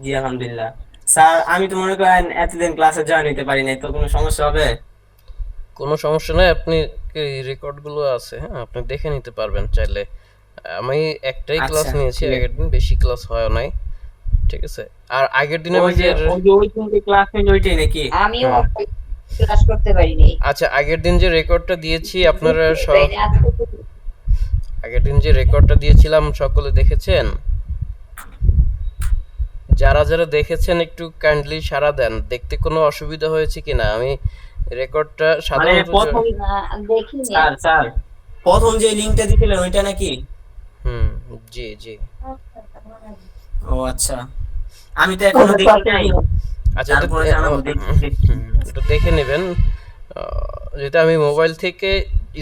জি আলহামদুলিল্লাহ। স্যার আমি তো মনে করেন এতদিন ক্লাসে জয়েন হইতে পারি নাই, তো কোনো সমস্যা হবে? কোনো সমস্যা নাই, আপনি রেকর্ডগুলো আছে, হ্যাঁ আপনি দেখে নিতে পারবেন চাইলে। আমি একটাই ক্লাস আচ্ছা, নিয়েছি ঠিক আছে। আগের দিন, বেশি ক্লাস হয় নাই। ঠিক আছে। আর আগের দিন আমি ওই যে যে ওই যে ওই তিনটে ক্লাস নিলে ওইটাই নাকি? আমিও হুম, ক্লাস করতে পারিনি। আচ্ছা আগের দিন যে রেকর্ডটা দিয়েছি আপনারা বুঝতে পারিনি আজকে আগের দিন যে রেকর্ডটা দিয়েছিলাম সকলে দেখেছেন? যারা যারা দেখেছেন একটু কাইন্ডলি সাড়া দেন, দেখতে কোনো অসুবিধা হয়েছে কিনা। আমি রেকর্ডটা মানে সাধারণত প্রথম, না, দেখিনি। স্যার স্যার প্রথম যে লিঙ্কটা দিছিলেন ওইটা নাকি? হুম, জি জি। ও আচ্ছা, আমি তো এখনো দেখি নাই। আচ্ছা এটা তারপরে জানাবো, দেখি দেখি। এটা দেখে নেবেন। যেটা আমি মোবাইল থেকে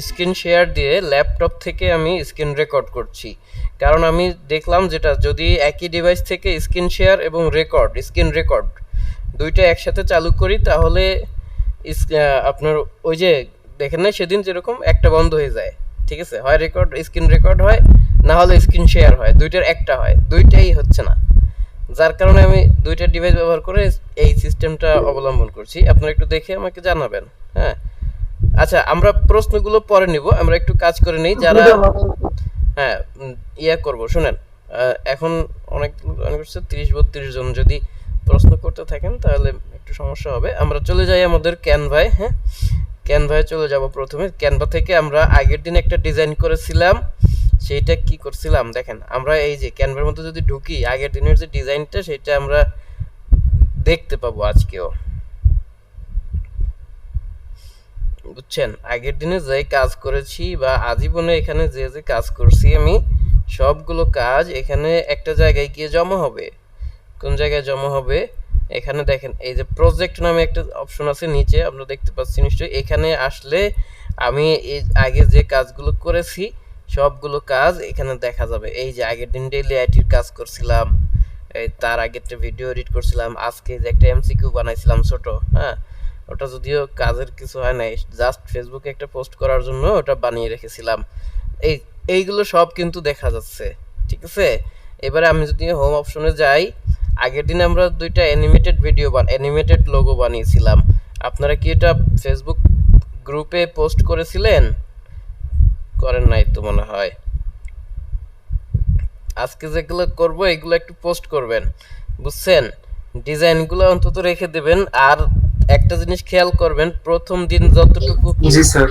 স্ক্রিন শেয়ার দিয়ে ল্যাপটপ থেকে আমি স্ক্রিন রেকর্ড করছি। কারণ আমি দেখলাম যেটা যদি একই ডিভাইস থেকে স্ক্রিন শেয়ার এবং স্ক্রিন রেকর্ড দুইটা একসাথে চালু করি তাহলে আপনার ওই যে দেখেন না সেদিন যেরকম একটা বন্ধ হয়ে যায়। ঠিক আছে, হয় স্ক্রিন রেকর্ড হয়, না হলে স্ক্রিন শেয়ার হয়, দুইটার একটা হয়, দুইটাই হচ্ছে না। যার কারণে আমি দুইটা ডিভাইস ব্যবহার করে এই সিস্টেমটা অবলম্বন করছি। আপনারা একটু দেখে আমাকে জানাবেন। হ্যাঁ, আচ্ছা আমরা প্রশ্নগুলো পরে নিব, আমরা একটু কাজ করে নেই যারা। হ্যাঁ, ইয়া করব শুনেন। এখন অনেক অনেক 30-32 জন যদি প্রশ্ন করতে থাকেন তাহলে একটু সমস্যা হবে। আমরা চলে যাই আমাদের ক্যানভায়। হ্যাঁ, ক্যানভায় চলে যাব। প্রথমে ক্যানভা থেকে আমরা আগের দিন একটা ডিজাইন করেছিলাম, সেইটা কি করছিলাম দেখেন। আমরা এই যে ক্যানভার মধ্যে যদি ঢুকি আগের দিনের যে ডিজাইনটা সেটা আমরা দেখতে পাবো আজকেও। বুঝছেন, আগের দিনে যে কাজ করেছি বা আজীবনে এখানে যে যে কাজ করছি আমি, সবগুলো কাজ এখানে একটা জায়গায় গিয়ে জমা হবে। কোন জায়গায় জমা হবে? এখানে দেখেন এই যে প্রজেক্ট নামে একটা অপশন আছে নিচে, আপনারা দেখতে পাচ্ছেন নিশ্চয়ই। এখানে আসলে আমি এই আগে যে কাজগুলো করেছি সবগুলো কাজ এখানে দেখা যাবে। এই যে আগের দিন ডেইলি আইটির কাজ করছিলাম, এই তার আগে একটা ভিডিও এডিট করছিলাম, আজকে যে একটা এমসিকিউ বানাইছিলাম ছোট। হ্যাঁ, ওটা যদিও কাজের কিছু হয় নাই, জাস্ট ফেসবুকে একটা পোস্ট করার জন্য ওটা বানিয়ে রেখেছিলাম। এই এইগুলো সব কিন্তু দেখা যাচ্ছে। ঠিক আছে, এবারে আমি যদি হোম অপশনে যাই, আগের দিন আমরা দুইটা অ্যানিমেটেড লোগো বানিয়েছিলাম। আপনারা কি এটা ফেসবুক গ্রুপে পোস্ট করেছিলেন? করেন নাই তো মনে হয়। আজকে যেগুলো করব এগুলো একটু পোস্ট করবেন, বুঝছেন? ডিজাইনগুলো অন্তত রেখে দেবেন। আর একটা জিনিস খেয়াল করবেন, প্রথম দিন যতটুকু। জি স্যার।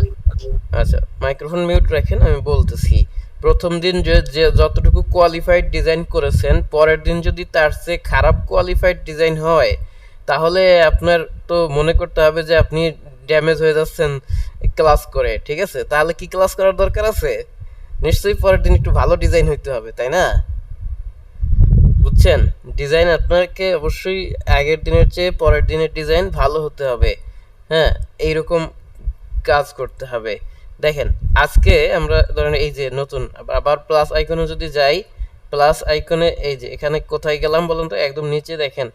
আচ্ছা, মাইক্রোফোন মিউট রাখেন, আমি বলতেছি। প্রথম দিন যে যে যতটুকু কোয়ালিফাইড ডিজাইন করেছেন, পরের দিন যদি তার চেয়ে খারাপ কোয়ালিফাইড ডিজাইন হয়, তাহলে আপনার তো মনে করতে হবে যে আপনি ড্যামেজ হয়ে যাচ্ছেন ক্লাস করে। ঠিক আছে, তাহলে কি ক্লাস করার দরকার আছে? নিশ্চয়ই পরের দিন একটু ভালো ডিজাইন হইতে হবে, তাই না? বুঝছেন, ডিজাইন আপনাকে অবশ্যই আগের দিনের চেয়ে পরের দিনের ডিজাইন ভালো হতে হবে। হ্যাঁ, এইরকম কাজ করতে হবে। দেখেন, আজকে আমরা ধরেন এই যে নতুন আবার প্লাস আইকনে যদি যাই, প্লাস আইকনে এই যে এখানে কোথায় গেলাম বলুন তো, একদম নিচে দেখেন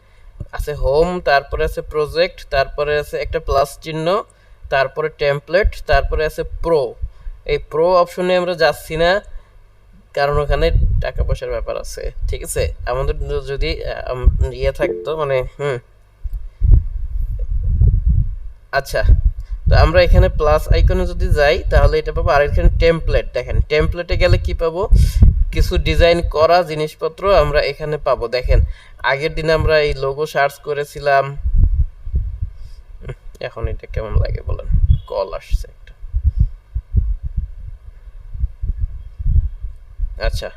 আছে হোম, তারপরে আছে প্রজেক্ট, তারপরে আছে একটা প্লাস চিহ্ন, তারপরে টেমপ্লেট, তারপরে আছে প্রো। এই প্রো অপশনে আমরা যাচ্ছি না, কারণ ওখানে টাকা পয়সার ব্যাপার আছে। ঠিক আছে, আমাদের যদি ইয়ে থাকতো মানে আচ্ছা, তো আমরা এখানে প্লাস আইকনে যদি যাই তাহলে এটা পাবো। আর এখানে টেমপ্লেট, দেখেন টেমপ্লেটে গেলে কি পাবো, কিছু ডিজাইন করা জিনিসপত্র আমরা এখানে পাবো। দেখেন, আগের দিন আমরা এই লোগো সার্চ করেছিলাম। এখন এটা কেমন লাগে বলেন, কল আসছে একটা। আচ্ছা,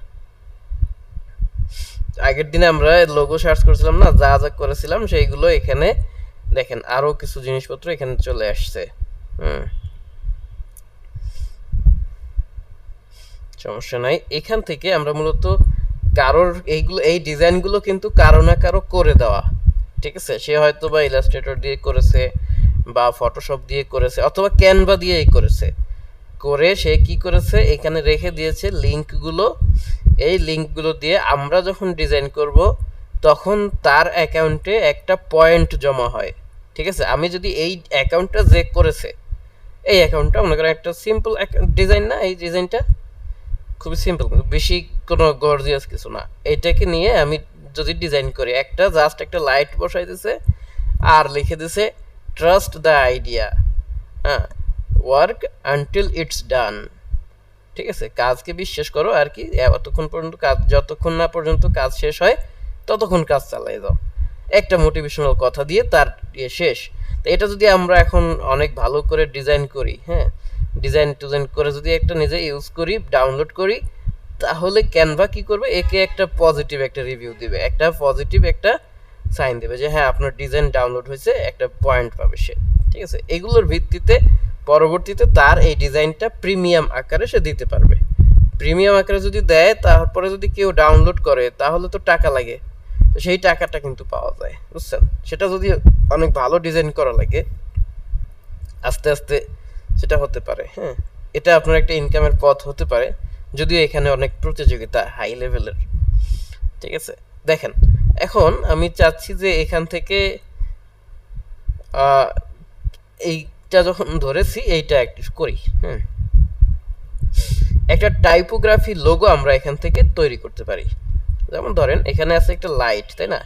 আগের দিনে আমরা লোগো সার্চ করেছিলাম না, যা যা করেছিলাম সেইগুলো এখানে দেখেন, আরো কিছু জিনিসপত্র এখানে চলে আসছে। হুম, সমস্যা নাই। এখান থেকে আমরা মূলত কারোর এইগুলো এই ডিজাইনগুলো কিন্তু কারো না কারো করে দেওয়া। ঠিক আছে, সে হয়তো বা ইলাস্ট্রেটর দিয়ে করেছে, বা ফটোশপ দিয়ে করেছে, অথবা ক্যানভা দিয়েই করেছে। করে সে কি করেছে, এখানে রেখে দিয়েছে লিঙ্কগুলো। এই লিঙ্কগুলো দিয়ে আমরা যখন ডিজাইন করব তখন তার অ্যাকাউন্টে একটা পয়েন্ট জমা হয়। ঠিক আছে, আমি যদি এই অ্যাকাউন্টটা যে করেছে, এই অ্যাকাউন্টটা মনে করেন একটা সিম্পল ডিজাইন না, এই ডিজাইনটা খুবই সিম্পল, বেশি কোনো গর্জিয়াস কিছু না। এটাকে নিয়ে আমি যদি ডিজাইন করি, একটা জাস্ট একটা লাইট বসাই দিছে আর লিখে দিছে ট্রাস্ট দ্য আইডিয়া, হ্যাঁ, ওয়ার্ক আনটিল ইটস ডান। ঠিক আছে, কাজকে বিশ্বাস করো আর কি, এতক্ষণ পর্যন্ত কাজ, যতক্ষণ না পর্যন্ত কাজ শেষ হয় ততক্ষণ কাজ চালাই যাও, একটা মোটিভেশনাল কথা দিয়ে তার শেষ। তো এটা যদি আমরা এখন অনেক ভালো করে ডিজাইন করি, হ্যাঁ, ডিজাইন টুজাইন করে যদি একটা নিজে ইউজ করি, ডাউনলোড করি, তাহলে ক্যানভা কি করবে, একে একটা পজিটিভ একটা রিভিউ দিবে, একটা পজিটিভ একটা সাইন দেবে যে হ্যাঁ আপনার ডিজাইন ডাউনলোড হয়েছে, একটা পয়েন্ট পাবে সে। ঠিক আছে, এগুলোর ভিত্তিতে পরবর্তীতে তার এই ডিজাইনটা প্রিমিয়াম আকারে সে দিতে পারবে। প্রিমিয়াম আকারে যদি দেয়, তারপরে যদি কেউ ডাউনলোড করে তাহলে তো টাকা লাগে, তো সেই টাকাটা কিন্তু পাওয়া যায়, বুঝছেন। সেটা যদি অনেক ভালো ডিজাইন করা লাগে, আস্তে আস্তে সেটা হতে পারে। হ্যাঁ, এটা আপনার একটা ইনকামের পথ হতে পারে, যদিও এখানে অনেক প্রতিযোগিতা হাই লেভেলের। ঠিক আছে, দেখেন এখন আমি চাচ্ছি যে এখান থেকে এইটা যখন ধরেছি এইটা একটু করি। হ্যাঁ, একটা টাইপোগ্রাফি লোগো আমরা এখান থেকে তৈরি করতে পারি। যেমন ধরেন এখানে আছে একটা লাইট, তাই না,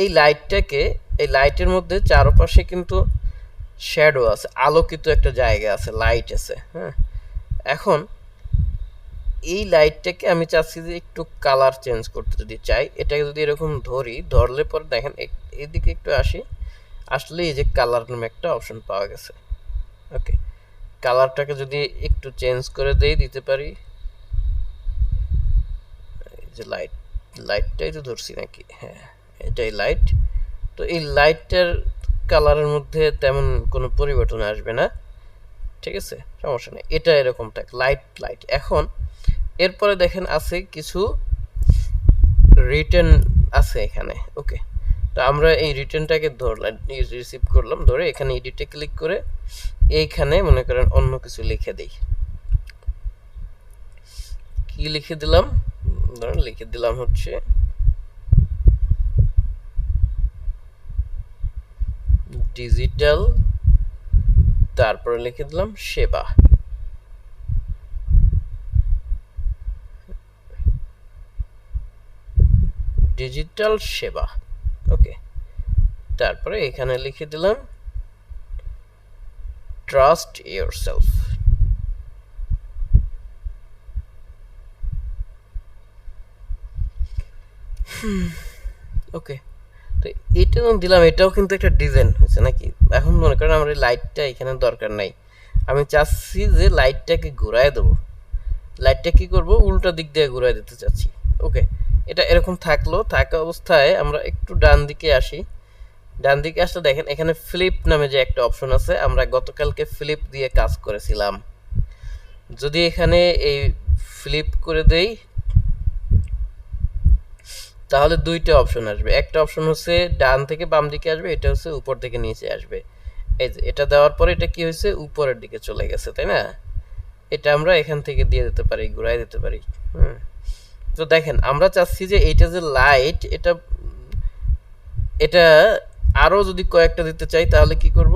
এই লাইটটাকে, এই লাইটের মধ্যে চারপাশে কিন্তু শ্যাডো আছে, আলোকিত একটা জায়গা আছে, লাইট আছে। হ্যাঁ, এখন এই লাইটটাকে আমি চাচ্ছি যে একটু কালার চেঞ্জ করতে যদি চাই, এটাকে যদি এরকম ধরি, ধরলে পরে দেখেন এদিকে একটু আসি, আসলে এই যে কালার নামে একটা অপশন পাওয়া গেছে। ওকে, কালারটাকে যদি একটু চেঞ্জ করে দিতে পারি, এই যে লাইটটাই তো ধরছি নাকি, হ্যাঁ এটাই লাইট। তো এই লাইটটার কালারের মধ্যে তেমন কোনো পরিবর্তন আসবে না, ঠিক আছে, সমস্যা নেই, এটা এরকম থাক, লাইট। এখন এরপরে দেখেন আছে কিছু রিটার্ন আছে এখানে। ওকে, তো আমরা এই রিটার্নটাকে ধরলাম, রিসিভ করলাম, ধরে এখানে এডিটে ক্লিক করে এইখানে মনে করেন অন্য কিছু লিখে দেই। কি লিখে দিলাম, ধরেন লিখে দিলাম হচ্ছে ডিজিটাল, তারপরে লিখে দিলাম সেবা। ডিজিটাল সেবা। ওকে, তারপরে এখানে লিখে দিলাম ট্রাস্ট ইয়োরসেলফ। ওকে, তো এটা দিলাম, এটাও কিন্তু একটা ডিজাইন হয়েছে নাকি। এখন মনে করেন আমার এই লাইটটা এখানে দরকার নাই, আমি চাচ্ছি যে লাইটটাকে ঘুরায় দেবো। লাইটটা কি করব, উল্টা দিক দিয়ে ঘুরায় দিতে চাচ্ছি। ওকে, এটা এরকম থাকলো, থাকা অবস্থায় আমরা একটু ডান দিকে আসি। ডান দিকে আসলে দেখেন এখানে ফ্লিপ নামে যে একটা অপশন আছে, আমরা গতকালকে ফ্লিপ দিয়ে কাজ করেছিলাম। যদি এখানে এই ফ্লিপ করে দেই, তাহলে দুইটা অপশন আসবে, একটা অপশন হচ্ছে ডান থেকে বাম দিকে আসবে, এটা হচ্ছে উপর থেকে নিচে আসবে। এই যে এটা দেওয়ার পরে এটা কি হয়েছে, উপরের দিকে চলে গেছে, তাই না। এটা আমরা এখান থেকে দিয়ে দিতে পারি, ঘুরাই দিতে পারি। তো দেখেন আমরা চাচ্ছি যে এইটা যে লাইট, এটা আরো যদি কয়েকটা দিতে চাই তাহলে কি করব,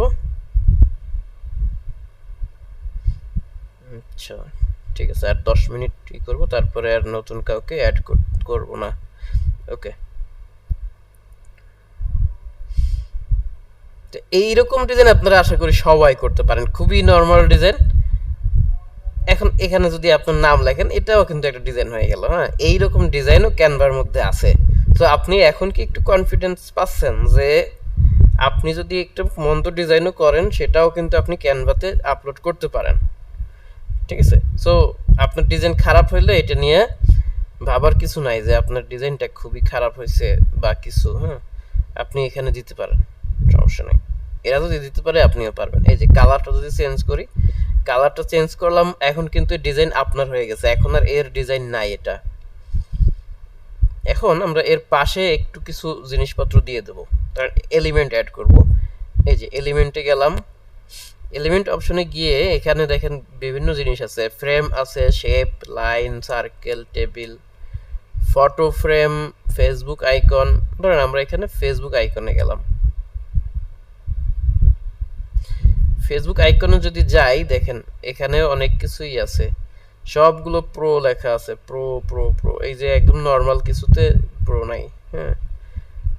আচ্ছা ঠিক আছে, আর 10 মিনিট কি করব, তারপরে আর নতুন কাউকে অ্যাড করব না। ওকে, তো এইরকম ডিজাইন আপনারা আশা করি সবাই করতে পারেন, খুবই নর্মাল ডিজাইন। এখন এখানে যদি আপনার নাম লেখেন, এটাও কিন্তু একটা ডিজাইন হয়ে গেল। হ্যাঁ, এইরকম ডিজাইনও ক্যানভার মধ্যে আছে। তো আপনি এখন কি একটু কনফিডেন্স পাচ্ছেন যে আপনি যদি একটু মন্দ ডিজাইনও করেন, সেটাও কিন্তু আপনি ক্যানভাতে আপলোড করতে পারেন। ঠিক আছে, সো আপনার ডিজাইন খারাপ হইলে এটা নিয়ে ভাবার কিছু নাই যে আপনার ডিজাইনটা খুবই খারাপ হয়েছে বা কিছু। হ্যাঁ, আপনি এখানে দিতে পারেন, সমস্যা নেই। এরা যদি দিতে পারে আপনিও পারবেন। এই যে কালারটা যদি চেঞ্জ করি, কালারটা চেঞ্জ করলাম, এখন কিন্তু ডিজাইন আপনার হয়ে গেছে, এখন আর এর ডিজাইন নাই এটা। এখন আমরা এর পাশে একটু কিছু জিনিসপত্র দিয়ে দেবো, তার এলিমেন্ট অ্যাড করব। এই যে এলিমেন্টে গেলাম, এলিমেন্ট অপশনে গিয়ে এখানে দেখেন বিভিন্ন জিনিস আছে, ফ্রেম আছে, shape, line, circle, table, photo frame, Facebook icon. ধরেন আমরা এখানে ফেসবুক আইকনে গেলাম, ফেসবুক আইকনে যদি যাই, দেখেন এখানে অনেক কিছুই আছে, সবগুলো প্রো লেখা আছে, প্রো প্রো প্রো। এই যে একদম নর্মাল কিছুতে প্রো নাই, হ্যাঁ,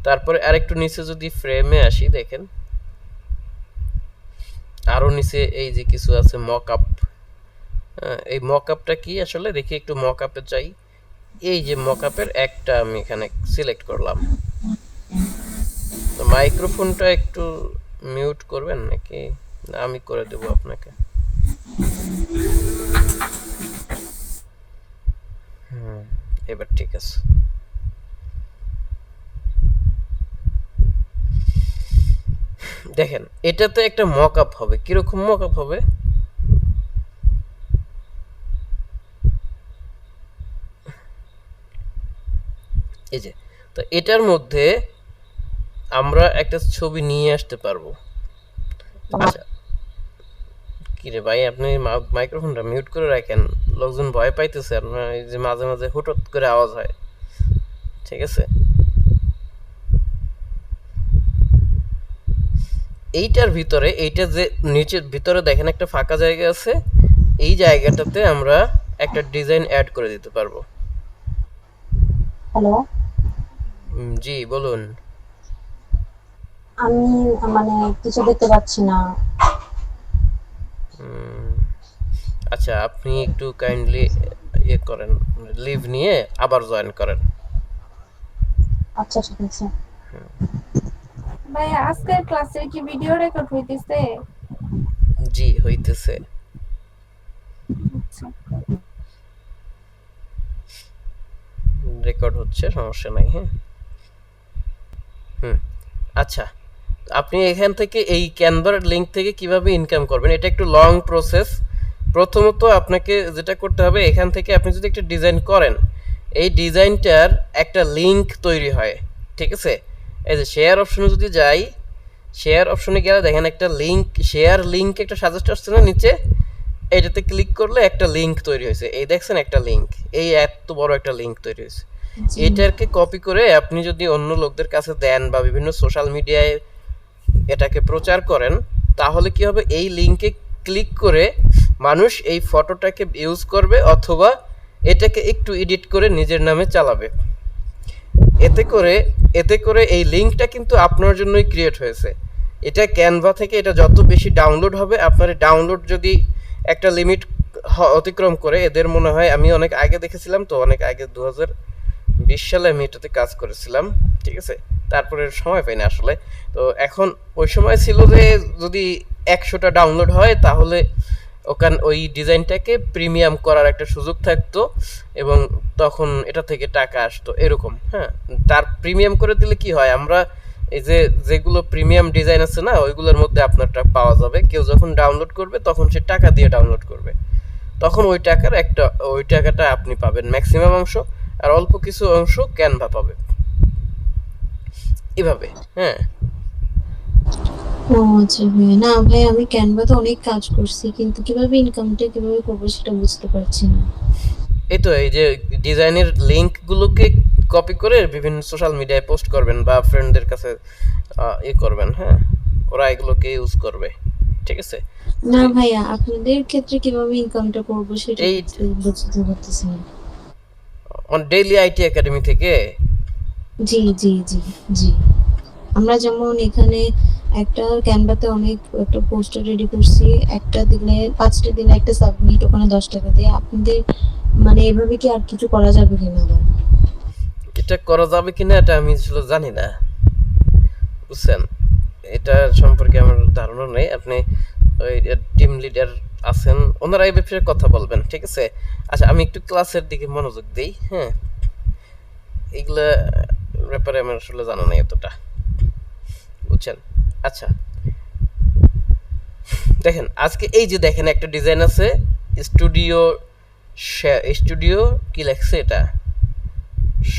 তারপরে আরেকটু নিচে যদি ফ্রেমে আসি, দেখেন আরো নিচে এই যে কিছু আছে মক আপ। এই মক আপটা কি আসলে দেখি, একটু মক আপে চাই। এই যে মক আপের একটা আমি এখানে সিলেক্ট করলাম। তো মাইক্রোফোনটা একটু মিউট করবেন নাকি? না, আমি করে দেবো আপনাকে। এবার ঠিক আছে। দেখেন এটাতে একটা মক আপ হবে। কিরকম মক আপ হবে? এই যে, তো এটার মধ্যে আমরা একটা ছবি নিয়ে আসতে পারবো। আচ্ছা, কি রে ভাই, আপনি মাইক্রোফোনটা মিউট করে রাখেন, লোকজন ভয় পাইতেছে আপনার, এই যে মাঝে মাঝে হুটহাট করে আওয়াজ হয়। ঠিক আছে, এইটার ভিতরে, এইটা যে নিচের ভিতরে দেখেন একটা ফাঁকা জায়গা আছে, এই জায়গাটাতে আমরা একটা ডিজাইন অ্যাড করে দিতে পারবো। হ্যালো, জি বলুন। আমি মানে কিছু দেখতে পাচ্ছি না। আচ্ছা, আপনি একটু কাইন্ডলি ইয়ে করেন, লিভ নিয়ে আবার জয়েন করেন। আচ্ছা ঠিক আছে। ভাই আজকের ক্লাসে কি ভিডিও রেকর্ড হইতেছে? জি হইতেছে। আচ্ছা। রেকর্ড হচ্ছে, সমস্যা নাই। হ্যাঁ, আচ্ছা, আপনি এখান থেকে এই ক্যানভার লিংক থেকে কিভাবে ইনকাম করবেন, এটা একটু লং প্রসেস। প্রথমত আপনাকে যেটা করতে হবে, এখান থেকে আপনি যদি একটা ডিজাইন করেন, এই ডিজাইনটার একটা লিংক তৈরি হয়। ঠিক আছে, এই যে শেয়ার অপশনে যদি যাই, শেয়ার অপশনে গেলে দেখেন একটা লিংক, শেয়ার লিংক একটা সাজেস্ট আসছে না নিচে, এটাতে ক্লিক করলে একটা লিংক তৈরি হয়েছে। এই দেখছেন একটা লিংক, এই এত বড় একটা লিংক তৈরি হয়েছে। এটাকে কপি করে আপনি যদি অন্য লোকদের কাছে দেন বা বিভিন্ন সোশ্যাল মিডিয়ায় এটাকে প্রচার করেন, তাহলে কি হবে, এই লিংকে ক্লিক করে মানুষ এই ফটোটাকে ইউজ করবে অথবা এটাকে একটু এডিট করে নিজের নামে চালাবে। এতে করে এই লিংকটা কিন্তু আপনার জন্যই ক্রিয়েট হয়েছে। এটা ক্যানভা থেকে এটা যত বেশি ডাউনলোড হবে, আপনার ডাউনলোড যদি একটা লিমিট অতিক্রম করে, এদের মনে হয়, আমি অনেক আগে দেখেছিলাম তো, অনেক আগে 2020 সালে আমি এটাতে কাজ করেছিলাম। ঠিক আছে, তারপরে সময় পাইনি আসলে। তো এখন ওই সময় ছিল যে যদি 100টা ডাউনলোড হয় তাহলে ওই ডিজাইনটাকে প্রিমিয়াম করার একটা সুযোগ থাকতো এবং তখন এটা থেকে টাকা আসতো এরকম। হ্যাঁ, তার প্রিমিয়াম করে দিলে কি হয়, আমরা এই যে যেগুলো প্রিমিয়াম ডিজাইন আছে না, ওইগুলোর মধ্যে আপনারটা পাওয়া যাবে। কেউ যখন ডাউনলোড করবে তখন সে টাকা দিয়ে ডাউনলোড করবে, তখন ওই টাকাটা আপনি পাবেন ম্যাক্সিমাম অংশ, আর অল্প কিছু অংশ ক্যানভা পাবে, এভাবে। হ্যাঁ, ও আচ্ছা ভাই, না ভাই আমি ক্যানভাতে অনেক কাজ করছি, কিন্তু কিভাবে ইনকামটা কিভাবে করবো সেটা বুঝতে পারছি না। এই তো এই যে ডিজাইনের লিংকগুলোকে কপি করে বিভিন্ন সোশ্যাল মিডিয়ায় পোস্ট করবেন বা ফ্রেন্ডদের কাছে করবেন। হ্যাঁ, ওরা এগুলোকে ইউজ করবে। ঠিক আছে, না ভাইয়া, আপনাদের ক্ষেত্রে কিভাবে ইনকামটা করবো সেটা এই বুঝতে পারতেছি না। অন ডেইলি আইটি একাডেমি থেকে। জি জি জি জি, আমরা যেমন এখানে একটা ক্যানভাতে অনেক একটা পোস্টার রেডি করছি, একটা দিলে 5টা দিলে একটা সাবমিট, ওখানে 10 টাকা দিয়ে। আপনাদের মানে এভাবে কি আর কিছু করা যাবে কিনা আবার? এটা করা যাবে কিনা এটা আমি আসলে জানি না, বুঝছেন, এটা সম্পর্কে আমার ধারণা নেই। আপনি ওই টিম লিডার আছেন, ওনারা এই ব্যাপারে কথা বলবেন। ঠিক আছে, আচ্ছা আমি একটু ক্লাসের দিকে মনোযোগ দিই। হ্যাঁ, এগুলা ব্যাপারে আমার আসলে জানা নেই এতটা, বুঝছেন। আচ্ছা দেখেন, আজকে এই যে দেখেন একটা ডিজাইন আছে, স্টুডিও কি লেখছে, এটা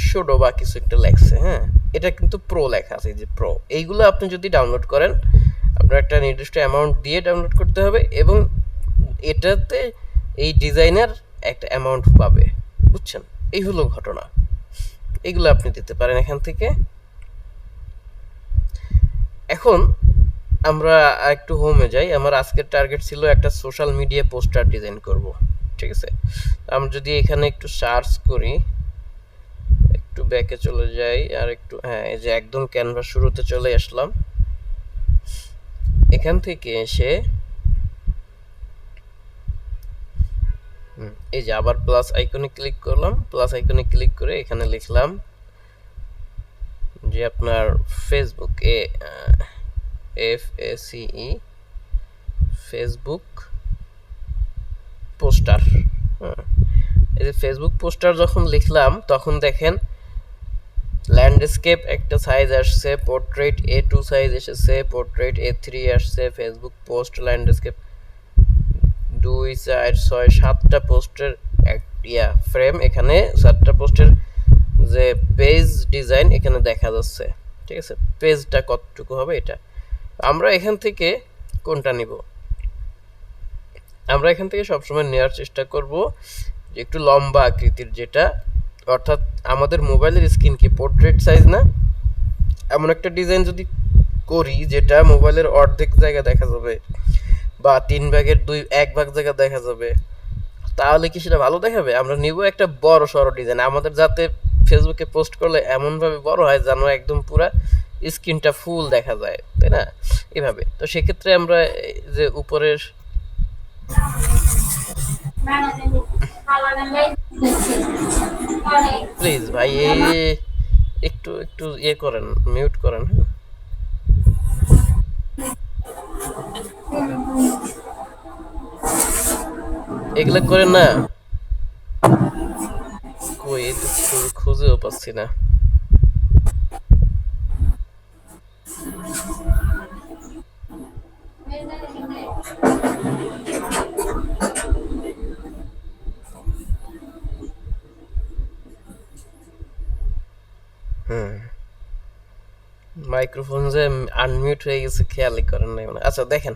শোডো বা কিছু একটা লেখছে। হ্যাঁ, এটা কিন্তু প্রো লেখা আছে, এই যে প্রো। এইগুলো আপনি যদি ডাউনলোড করেন, আপনার একটা নির্দিষ্ট অ্যামাউন্ট দিয়ে ডাউনলোড করতে হবে এবং এটাতে এই ডিজাইনার একটা অ্যামাউন্ট পাবে, বুঝছেন। এই হলো ঘটনা, এগুলো আপনি দিতে পারেন এখান থেকে। এখন আমরা একটু হোমে যাই। আমার আজকের টার্গেট ছিল একটা সোশ্যাল মিডিয়া পোস্টার ডিজাইন করব। ঠিক আছে, আমরা যদি এখানে একটু সার্চ করি, একটু ব্যাকে চলে যাই, আর একটু, হ্যাঁ এই যে একদম ক্যানভাস শুরুতে চলে আসলাম। এখান থেকে এসে এই যে আবার প্লাস আইকনে ক্লিক করলাম, প্লাস আইকনে ক্লিক করে এখানে লিখলাম যে আপনার ফেসবুক FACE ফেসবুক পোস্টার। এই যে ফেসবুক পোস্টার যখন লিখলাম তখন দেখেন ল্যান্ডস্কেপ একটা সাইজ আসছে, পোর্ট্রেট A2 সাইজ এসেছে, পোর্ট্রেট A3 আসছে, ফেসবুক পোস্ট ল্যান্ডস্কেপ 2 4 6 7টা পোস্টের ফ্রেম, এখানে 7টা পোস্টের যে পেজ ডিজাইন এখানে দেখা যাচ্ছে। ঠিক আছে, পেজটা কতটুকু হবে এটা আমরা এখান থেকে কোনটা নিব, আমরা এখান থেকে সবসময় নেওয়ার চেষ্টা করব যে একটু লম্বা আকৃতির যেটা, অর্থাৎ আমাদের মোবাইলের স্ক্রিন কি পোর্ট্রেট সাইজ না, এমন একটা ডিজাইন যদি করি যেটা মোবাইলের অর্ধেক জায়গা দেখা যাবে বা 3 ভাগের 1 ভাগ জায়গা দেখা যাবে, তাহলে কি সেটা ভালো দেখাবে? আমরা নিব একটা বড় সড়ো ডিজাইন আমাদের, যাতে ফেসবুকে পোস্ট করলে এমনভাবে বড় হয় যেন একদম পুরা স্ক্রিনটা ফুল দেখা যায়, তাই না? এভাবে। তো সেক্ষেত্রে আমরা যে উপরের প্লিজ ভাই একটু একটু ইয়ে করেন, মিউট করেন। হ্যাঁ, এগুলো করেন না, কই এই তো খুঁজেও পাচ্ছি না। মাইক্রোফোন যে আনমিউট হয়ে গেছে খেয়ালই করেন নাই মানে। আচ্ছা দেখেন,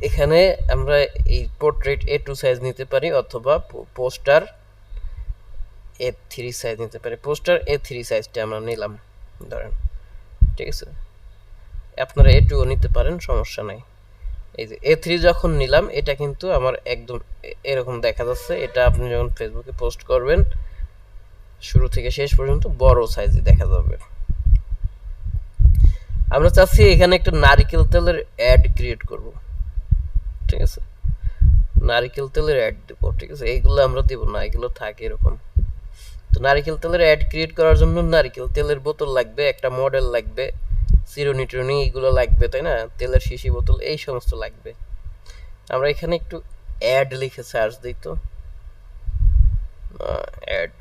এখানে আমরা এই পোর্ট্রেট A2 সাইজ নিতে পারি অথবা পোস্টার A3 সাইজ নিতে পারি। পোস্টার A3 সাইজটা আমরা নিলাম ধরেন, ঠিক আছে, আপনারা A2 নিতে পারেন, সমস্যা নাই। এই যে A3 যখন নিলাম এটা কিন্তু আমার একদম এরকম দেখা যাচ্ছে। এটা আপনি যখন ফেসবুকে পোস্ট করবেন শুরু থেকে শেষ পর্যন্ত বড় সাইজে দেখা যাবে। আমরা চাচ্ছি এখানে একটা নারকেল তেলের অ্যাড ক্রিয়েট করব, ঠিক আছে, নারকেল তেলের অ্যাড দেব, ঠিক আছে, এইগুলো আমরা দেব না, এগুলো থাকে এরকম। তো নারকেল তেলের অ্যাড ক্রিয়েট করার জন্য নারকেল তেলের বোতল লাগবে, একটা মডেল লাগবে, চিরুনি টিরুনি এগুলো লাগবে, তাই না, তেলের শিশি বোতল এই সমস্ত লাগবে। আমরা এখানে একটু অ্যাড লিখে সার্চ দিই, তো অ্যাড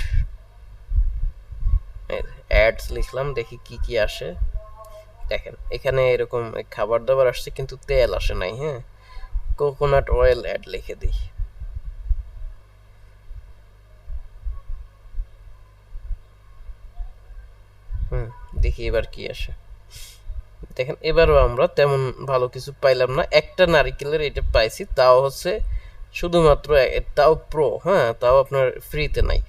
অ্যাডস লিখলাম, দেখি কি কি আসে। দেখেন এখানে এরকম খাবার দাবার আসছে কিন্তু তেল আসে নাই। হ্যাঁ, কোকোনাট অয়েল অ্যাড লিখে দিই। দেখি এবার কি আসে। দেখেন এবারও আমরা তেমন ভালো কিছু পাইলাম না। একটা নারিকেলের এটা পাইছি, তাও হচ্ছে শুধুমাত্র, তাও প্রো, হ্যাঁ, তাও আপনার ফ্রিতে নাই।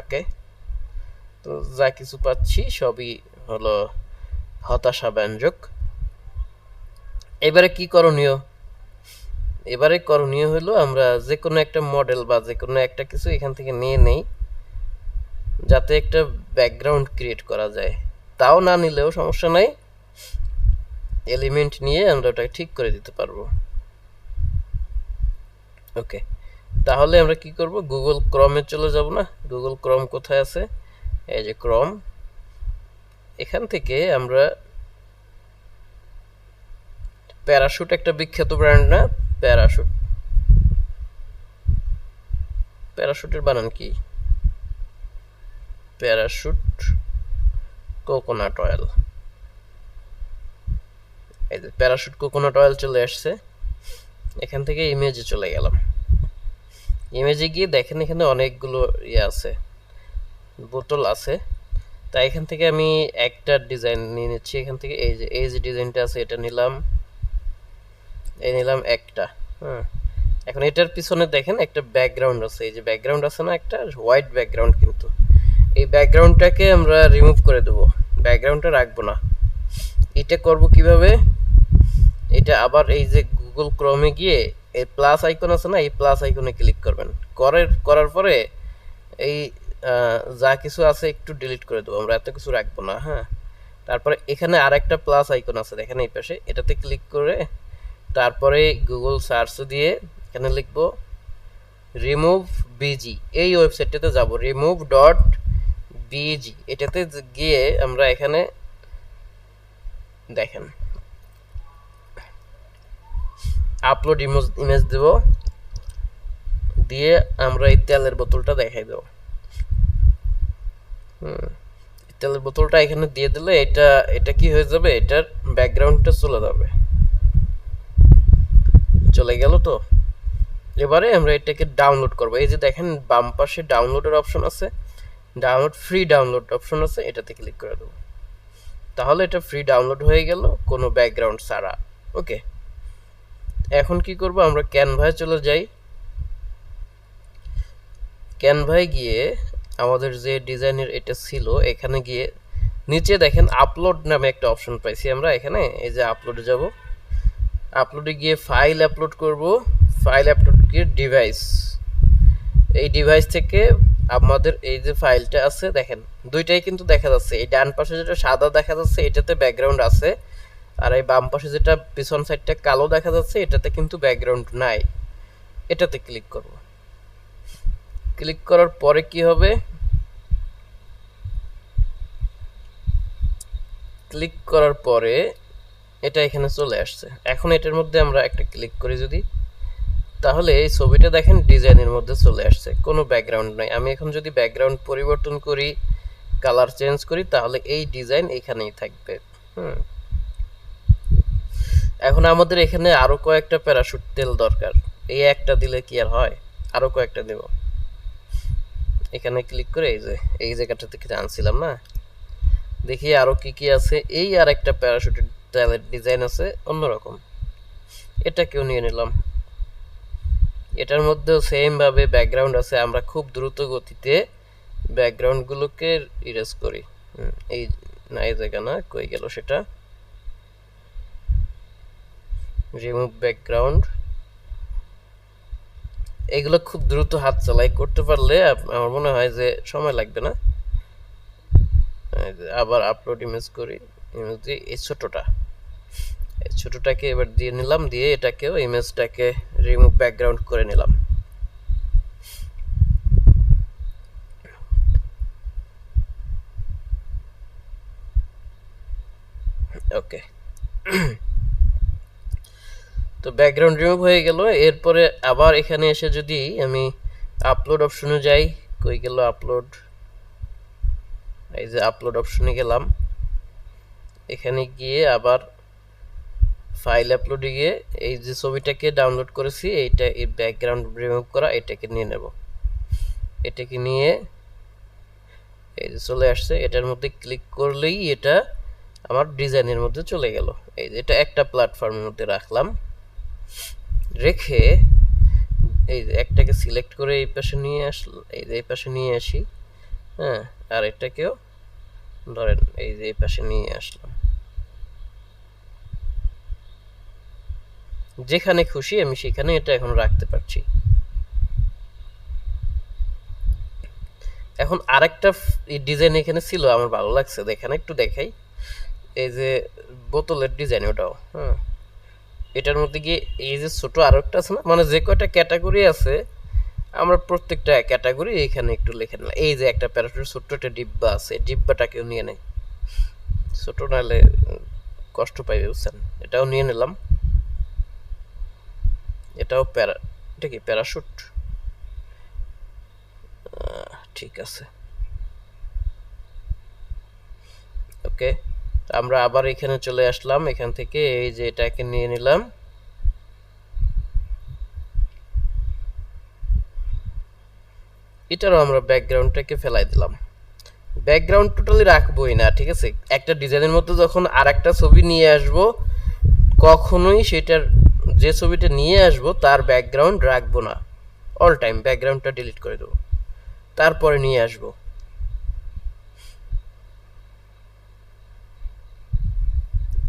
ওকে, তো যা কিছু পাচ্ছি সবই হলো হতাশাব্যঞ্জক। এবারে কি করণীয়? এবারে করণীয় হলো আমরা যে কোনো একটা মডেল বা যে কোনো একটা কিছু এখান থেকে নিয়ে নেই, যাতে একটা ব্যাকগ্রাউন্ড ক্রিয়েট করা যায়। তাও না নিলেও সমস্যা নাই, এলিমেন্ট নিয়ে আমরা ওটাকে ঠিক করে দিতে পারবো। ওকে, তাহলে আমরা কি করব, গুগল ক্রমে চলে যাব না? গুগল ক্রম কোথায় আছে? এই যে ক্রম, এখান থেকে আমরা প্যারাশুট একটা বিখ্যাত ব্র্যান্ড না, প্যারাশুট, প্যারাশুটের বানান কি? Parachute coconut oil. এই যে প্যারাশুট কোকোনাট অয়েল চলে আসছে। এখান থেকে ইমেজে চলে গেলাম। ইমেজে গিয়ে দেখেন এখানে অনেকগুলো ইয়ে আছে, বোতল আছে। তাই এখান থেকে আমি একটা ডিজাইন নিয়ে নিচ্ছি। এখান থেকে এই যে ডিজাইনটা আছে এটা নিলাম, এই নিলাম একটা। হ্যাঁ, এখন এটার পিছনে দেখেন একটা ব্যাকগ্রাউন্ড আছে, এই যে ব্যাকগ্রাউন্ড আছে না, একটা হোয়াইট ব্যাকগ্রাউন্ড, কিন্তু এই ব্যাকগ্রাউন্ডটাকে আমরা রিমুভ করে দেব, ব্যাকগ্রাউন্ডটা রাখবো না। এটা করব কিভাবে? এটা আবার এই যে গুগল ক্রমে গিয়ে এই প্লাস আইকন আছে না, এই প্লাস আইকনে ক্লিক করবেন। করার পরে এই যা কিছু আছে একটু ডিলিট করে দেবো, আমরা এত কিছু রাখবো না। হ্যাঁ, তারপরে এখানে আরেকটা প্লাস আইকন আছে দেখেন এই পাশে, এটাতে ক্লিক করে তারপরে গুগল সার্চ দিয়ে এখানে লিখবো রিমুভ বিজি, এই ওয়েবসাইটটাতে যাব, রিমুভ ডট বিজি, এটাতে গিয়ে আমরা এখানে দেখেন আপলোড ইমেজ দেব, দিয়ে আমরা এই তেলের বোতলটা দেখাই দেব। তেলের বোতলটা এখানে দিয়ে দিলে এটা কি হয়ে যাবে, এটার ব্যাকগ্রাউন্ডটা চলে যাবে, চলে গেল। তো এবারে আমরা এটাকে ডাউনলোড করব। এই যে দেখেন বাম পাশে ডাউনলোডের অপশন আছে, ফ্রি ডাউনলোড অপশন আছে, এটাতে ক্লিক করে দেবো। তাহলে এটা ফ্রি ডাউনলোড হয়ে গেল কোনো ব্যাকগ্রাউন্ড ছাড়া। ওকে, এখন কি করব, আমরা ক্যানভায় চলে যাই। ক্যানভায় গিয়ে আমাদের যে ডিজাইনের এটা ছিল এখানে গিয়ে নিচে দেখেন আপলোড নামে একটা অপশন পাইছি আমরা এখানে। এই যে আপলোডে যাব, আপলোডে গিয়ে ফাইল আপলোড করব, ফাইল আপলোড গিয়ে ডিভাইস, এই ডিভাইস থেকে আমাদের এই যে ফাইলটা আছে দেখেন দুইটাই কিন্তু দেখা যাচ্ছে। এই ডান পাশে যেটা সাদা দেখা যাচ্ছে এটাতে ব্যাকগ্রাউন্ড আছে, আর এই বাম পাশে যেটা পিছন সাইডটা কালো দেখা যাচ্ছে এটাতে কিন্তু ব্যাকগ্রাউন্ড নাই। এটাতে ক্লিক করব, ক্লিক করার পরে কি হবে, ক্লিক করার পরে এটা এখানে চলে আসছে। এখন এটার মধ্যে আমরা একটা ক্লিক করি যদি, তাহলে এই ছবিটা দেখেন ডিজাইনের মধ্যে চলে আসছে, কোনো ব্যাকগ্রাউন্ড নাই। আমি এখন যদি ব্যাকগ্রাউন্ড পরিবর্তন করি, কালার চেঞ্জ করি, তাহলে এই ডিজাইন এখানেই থাকবে। এখন আমাদের এখানে আরো কয়েকটা প্যারাশুট তেল দরকার, এই একটা দিলে কি আর হয়, আরো কয়েকটা দেব। এখানে ক্লিক করে এই জায়গাটা থেকে আনছিলাম না, দেখি আরো কি কি আছে। এই আর একটা প্যারাশুটের তেলের ডিজাইন আছে অন্যরকম, এটাকেও নিয়ে নিলাম। এটার মধ্যেও সেম ভাবে ব্যাকগ্রাউন্ড আছে, আমরা খুব দ্রুত গতিতে ব্যাকগ্রাউন্ড গুলোকে ইরেজ করি। এই না, এই জায়গা না, কই গেল সেটা, রিমুভ ব্যাকগ্রাউন্ড। এগুলো খুব দ্রুত হাত চালাই করতে পারলে আমার মনে হয় যে সময় লাগবে না। আবার আপলোড ইমেজ করি, ইমেজ দিয়ে এই ছোটটাকে এবার দিয়ে নিলাম, দিয়ে এটাকেও ইমেজটাকে রিমুভ ব্যাকগ্রাউন্ড করে নিলাম। ওকে, তো ব্যাকগ্রাউন্ড রিমুভ হয়ে গেল। এরপরে আবার এখানে এসে যদি আমি আপলোড অপশনে যাই, কই গেল আপলোড, এই যে আপলোড অপশনে গেলাম, এখানে গিয়ে আবার ফাইল আপলোডে গিয়ে এই যে ছবিটাকে ডাউনলোড করেছি এইটা, এই ব্যাকগ্রাউন্ড রিমুভ করা, এটাকে নিয়ে নেব। এটাকে নিয়ে এই যে চলে আসছে, এটার মধ্যে ক্লিক করলেই এটা আমার ডিজাইনের মধ্যে চলে গেল। এই যে এটা একটা প্ল্যাটফর্মের মধ্যে রাখলাম, রেখে এই যে একটাকে সিলেক্ট করে এই পাশে নিয়ে আসলাম, এই যে এই পাশে নিয়ে আসি। হ্যাঁ, আর এটাকেও ধরেন এই যে এই পাশে নিয়ে আসলাম। যেখানে খুশি আমি সেখানে এটা এখন রাখতে পারছি। এখন আরেকটা ডিজাইন এখানে ছিল আমার ভালো লাগছে, দেখেন একটু দেখাই। এই যে বোতলের ডিজাইন, ওটাও হ্যাঁ, এটার মধ্যে গিয়ে এই যে ছোট আরেকটা আছে না, মানে যে কয়টা ক্যাটাগরি আছে আমরা প্রত্যেকটা ক্যাটাগরি এখানে একটু লিখে নিলাম। এই যে একটা প্যারাশুটের ছোট্ট একটা ডিব্বা আছে, ডিব্বাটাকেও নিয়ে নেই, ছোট নাহলে কষ্ট পাইবে বুঝছেন, এটাও নিয়ে নিলাম। এটাও এটা কি প্যারাশুট, ঠিক আছে। ওকে, আমরা আবার এখানে চলে আসলাম, এখান থেকে এই যে এটাকে নিয়ে নিলাম। এটারও আমরা ব্যাকগ্রাউন্ডটাকে ফেলাই দিলাম। ব্যাকগ্রাউন্ড টোটালি রাখবোই না, ঠিক আছে। একটা ডিজাইনের মধ্যে যখন আর একটা ছবি নিয়ে আসব, কখনোই সেটার যে ছবিটা নিয়ে আসব তার ব্যাকগ্রাউন্ড রাখবো না, অল টাইম ব্যাকগ্রাউন্ডটা ডিলিট করে দেবো, তারপরে নিয়ে আসব।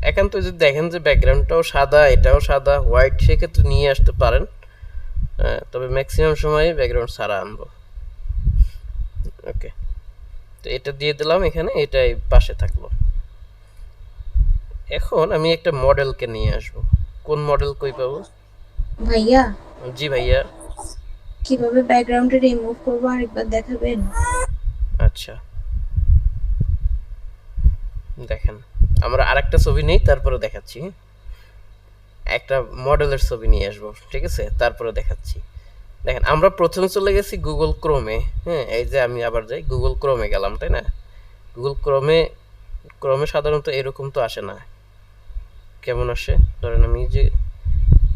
একান্ত যদি দেখেন যে ব্যাকগ্রাউন্ডটাও সাদা, এটাও সাদা, হোয়াইট, সেক্ষেত্রে নিয়ে আসতে পারেন, তবে ম্যাক্সিমাম সময় ব্যাকগ্রাউন্ড ছাড়া আনবো। ওকে, তো এটা দিয়ে দিলাম এখানে, এটাই পাশে থাকলো। এখন আমি একটা মডেলকে নিয়ে আসব। কোন মডেল কই পাবো? ভাইয়া জি ভাইয়া। কিভাবে ব্যাকগ্রাউন্ডে রিমুভ করবো আরেকবার দেখাবেন? আচ্ছা, দেখেন আমরা আরেকটা ছবি নেই, তারপরে দেখাচ্ছি। একটা মডেলের ছবি নিয়ে আসবো, ঠিক আছে, তারপরে দেখাচ্ছি। দেখেন আমরা প্রথমে চলে গেছি গুগল ক্রোমে। হ্যাঁ, এই যে আমি আবার যাই গুগল ক্রোমে গেলাম, তাই না? গুগল ক্রোমে, ক্রোমে সাধারণত এরকম তো আসে না। কেমন আসে? ধরেন আমি যে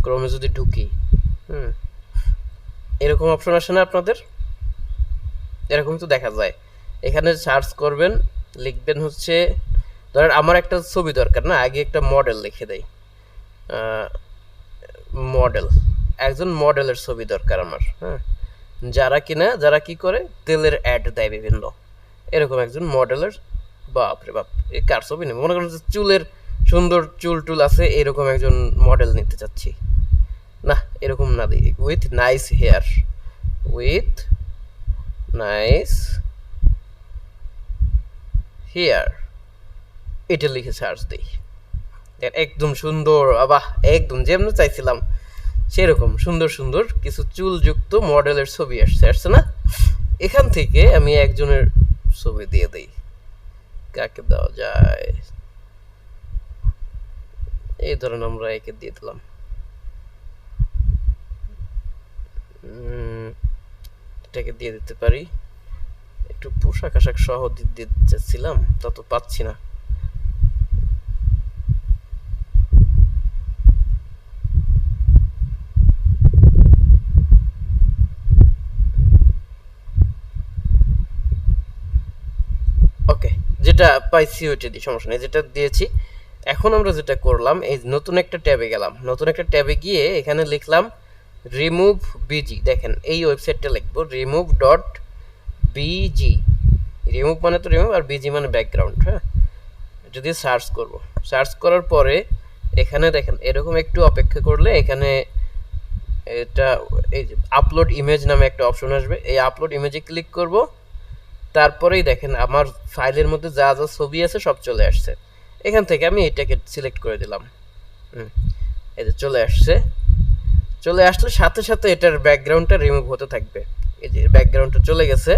ক্রোমে যদি ঢুকি, এরকম অপশন আসে না আপনাদের? এরকম তো দেখা যায়। এখানে সার্চ করবেন, লিখবেন হচ্ছে, ধরেন আমার একটা ছবি দরকার না, আগে একটা মডেল লিখে দেই। মডেল, একজন মডেলের ছবি দরকার আমার। হ্যাঁ, যারা কি করে তেলের অ্যাড দেয় বিভিন্ন, এরকম একজন মডেলের। বাপরে বাপ, এই কার ছবি নেই? মনে করেন যে চুলের সুন্দর চুল টুল আছে, এরকম একজন মডেল নিতে চাচ্ছি। না, এরকম না দিই, with nice hair, with nice hair, এটা লিখে সার্চ দিই। একদম সুন্দর, আবাহ, একদম যেমন চাইছিলাম সেরকম সুন্দর সুন্দর কিছু চুলযুক্ত মডেলের ছবি আসছে না? এখান থেকে আমি একজনের ছবি দিয়ে দেই। কাকে দেওয়া যায়? এই ধরেন আমরা একে দিয়ে দিলাম। এটাকে দিয়ে দিতে পারি। একটু পোশাক আশাক সহ দিতে চাচ্ছিলাম, তত পাচ্ছি না। ওকে, যেটা পাইছি ওইটা দিই, সমস্যা নেই, যেটা দিয়েছি। এখন আমরা যেটা করলাম, এই নতুন একটা ট্যাবে গেলাম, নতুন একটা ট্যাবে গিয়ে এখানে লিখলাম রিমুভ বিজি। দেখেন এই ওয়েবসাইটটা লিখবো রিমুভ ডট বিজি। রিমুভ মানে তো রিমুভ, আর বিজি মানে ব্যাকগ্রাউন্ড। হ্যাঁ, যদি সার্চ করব, সার্চ করার পরে এখানে দেখেন এরকম একটু অপেক্ষা করলে এখানে এটা এই যে আপলোড ইমেজ নামে একটা অপশন আসবে, এই আপলোড ইমেজে ক্লিক করব। তারপরেই দেখেন আমার ফাইলের মধ্যে যা যা ছবি আছে সব চলে আসছে। এখান থেকে আমি এটাকে সিলেক্ট করে দিলাম। এই যে চলে আসছে। চলে আসলে সাথে সাথে এটার ব্যাকগ্রাউন্ডটা রিমুভ হতে থাকবে। এই যে ব্যাকগ্রাউন্ডটা চলে গেছে।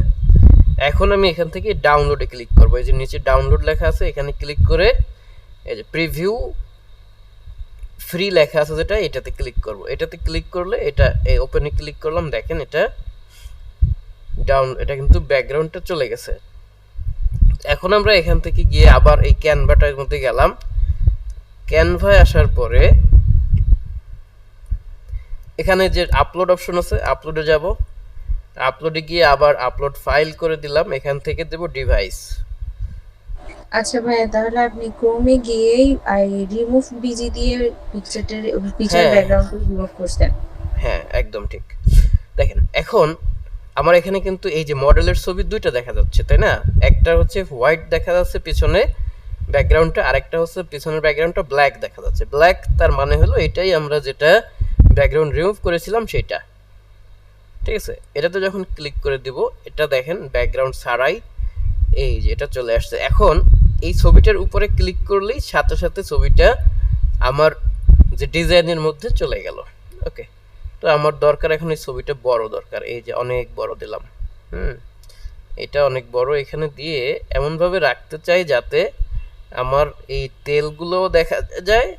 এখন আমি এখান থেকে ডাউনলোডে ক্লিক করব। এই যে নিচে ডাউনলোড লেখা আছে, এখানে ক্লিক করে এই যে প্রিভিউ ফ্রি লেখা আছে যেটা, এটাতে ক্লিক করব। এটাতে ক্লিক করলে এটা এই ওপেনে ক্লিক করলাম, দেখেন এটা এটা কিন্তু ব্যাকগ্রাউন্ডটা চলে গেছে। এখন আমরা এখান থেকে গিয়ে আবার এই ক্যানভাটার মধ্যে গেলাম। ক্যানভায় আসার পরে এখানে যে আপলোড অপশন আছে, আপলোডে যাব। আপলোডে গিয়ে আবার আপলোড ফাইল করে দিলাম, এখান থেকে দেব ডিভাইস। আচ্ছা ভাইয়া, তাহলে আপনি ক্রোমে গিয়েই রিমুভ বিজি দিয়ে পিকচারটার পিকচার ব্যাকগ্রাউন্ডটা রিমুভ করছেন? হ্যাঁ, একদম ঠিক। দেখেন এখন আমার এখানে কিন্তু এই যে মডেলের ছবি দুইটা দেখা যাচ্ছে, তাই না? একটা হচ্ছে হোয়াইট দেখা যাচ্ছে পিছনে ব্যাকগ্রাউন্ডটা, আরেকটা হচ্ছে পিছনের ব্যাকগ্রাউন্ডটা ব্ল্যাক দেখা যাচ্ছে। ব্ল্যাক তার মানে হলো এটাই আমরা যেটা ব্যাকগ্রাউন্ড রিমুভ করেছিলাম সেটা, ঠিক আছে? এটাতে যখন ক্লিক করে দিব, এটা দেখেন ব্যাকগ্রাউন্ড ছাড়াই এই যে এটা চলে আসছে। এখন এই ছবিটার উপরে ক্লিক করলেই সাথে সাথে ছবিটা আমার যে ডিজাইনের মধ্যে চলে গেল। ওকে, তো আমার দরকার এখন এই ছবিটা বড় দরকার, এই যে অনেক বড় দিলাম। এটা অনেক বড় এখানে দিয়ে এমনভাবে রাখতে চাই যাতে আমার এই তেলগুলোও দেখা যায়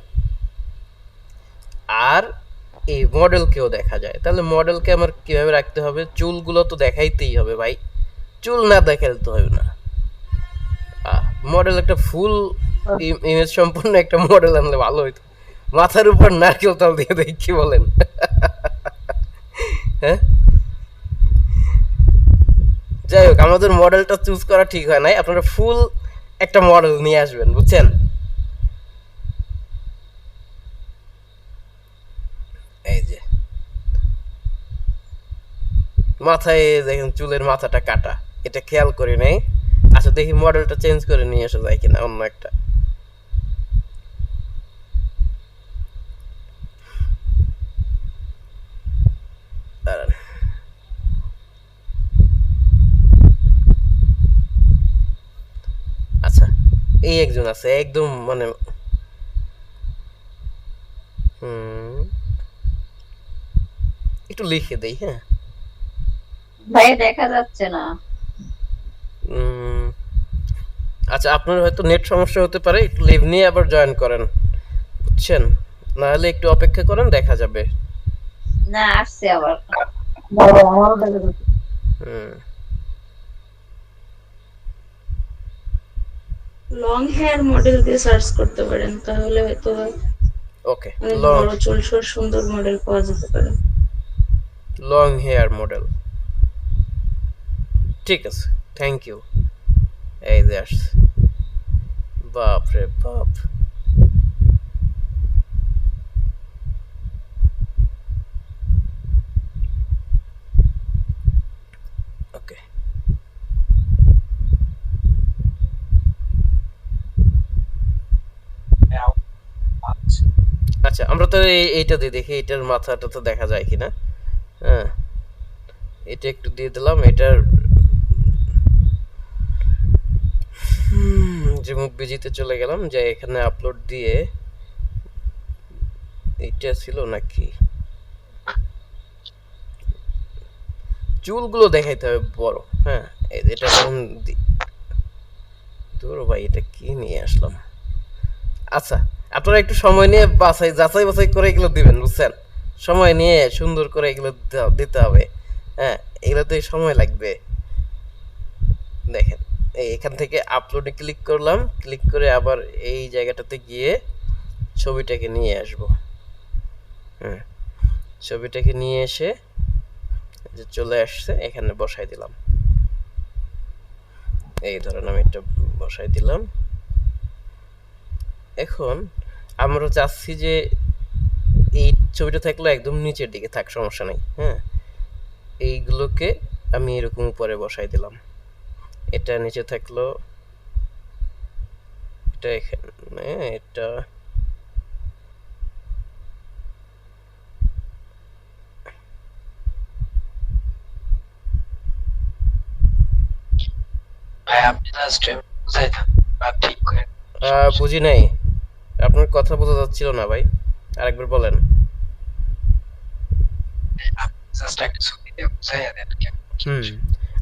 আর এই মডেলকেও দেখা যায়। তাহলে মডেলকে আমার কিভাবে রাখতে হবে? চুলগুলো তো দেখাইতেই হবে ভাই, চুল না দেখালে তো হবে না। মডেল একটা ফুল ইমেজ সম্পূর্ণ একটা মডেল আনলে ভালো হইতো। মাথার উপর নারকেল তেল দিয়ে দেয়, কি বলেন? হ্যাঁ, যাই হোক, আমাদের মডেলটা চুজ করা ঠিক হয় নাই। আপনারা ফুল একটা মডেল নিয়ে আসবেন, বুঝছেন? এই যে মাথায় দেখেন চুলের মাথাটা কাটা, এটা খেয়াল করি নাই। আচ্ছা, দেখি মডেলটা চেঞ্জ করে নিয়ে আসা যায় কিনা অন্য একটা। এই একজন আছে একদম মানে হুম, একটু লিখে দেই, হ্যাঁ। ভাইয়া দেখা যাচ্ছে না। উম, আচ্ছা, আপনার হয়তো নেট সমস্যা হতে পারে, একটু লিভ নিয়ে আবার জয়েন করেন, বুঝছেন? না হলে একটু অপেক্ষা করেন, দেখা যাবে। না, আসছে আবার। হুম, লং হেয়ার মডেল দিয়ে সার্চ করতে পারেন, তাহলে হয়তো ওকে। অনেক লং বড় চুলসর সুন্দর মডেল পাওয়া যেতে পারে। লং হেয়ার মডেল, ঠিক আছে, থ্যাংক ইউ। এই যে আসছে, বাপ রে বাপ। ওকে, আচ্ছা আমরা তো এইটা দিয়ে দেখি, এটার মাথাটা তো দেখা যায় কিনা। হ্যাঁ, এটা একটু দিয়ে দিলাম, এটার যে মুখ বিজিতে চলে গেলাম, যে এখানে আপলোড দিয়ে এইটা ছিল নাকি, চুলগুলো দেখাইতে হবে বড়, হ্যাঁ। এটা এখন দূর ভাই, এটা কি নিয়ে আসলাম। আচ্ছা, আপনারা একটু সময় নিয়ে যাচাই বাছাই করে এগুলো দিবেন, বুঝছেন? সময় নিয়ে সুন্দর করে এগুলো দিতে হবে, হ্যাঁ। এগুলোতে সময় লাগবে। দেখেন, এখান থেকে আপলোডে ক্লিক করলাম, ক্লিক করে আবার এই জায়গাটাতে গিয়ে ছবিটাকে নিয়ে আসব। হুম, ছবিটাকে নিয়ে এসে যে চলে আসছে, এখানে বসাই দিলাম। এই ধরেন আমি এটা বসাই দিলাম। এখন আমরা চাচ্ছি যে এই ছবিটা থাকলো একদম নিচের দিকে, থাক, সমস্যা নেই, হ্যাঁ। এইগুলোকে আমি এরকম উপরে বসাই দিলাম। এটা নিচে থাকলো, এটা এখানে, এটা বুঝি নাই, আপনার কথা বোঝা যাচ্ছিল না ভাই, আরেকবার বলেন। হুম,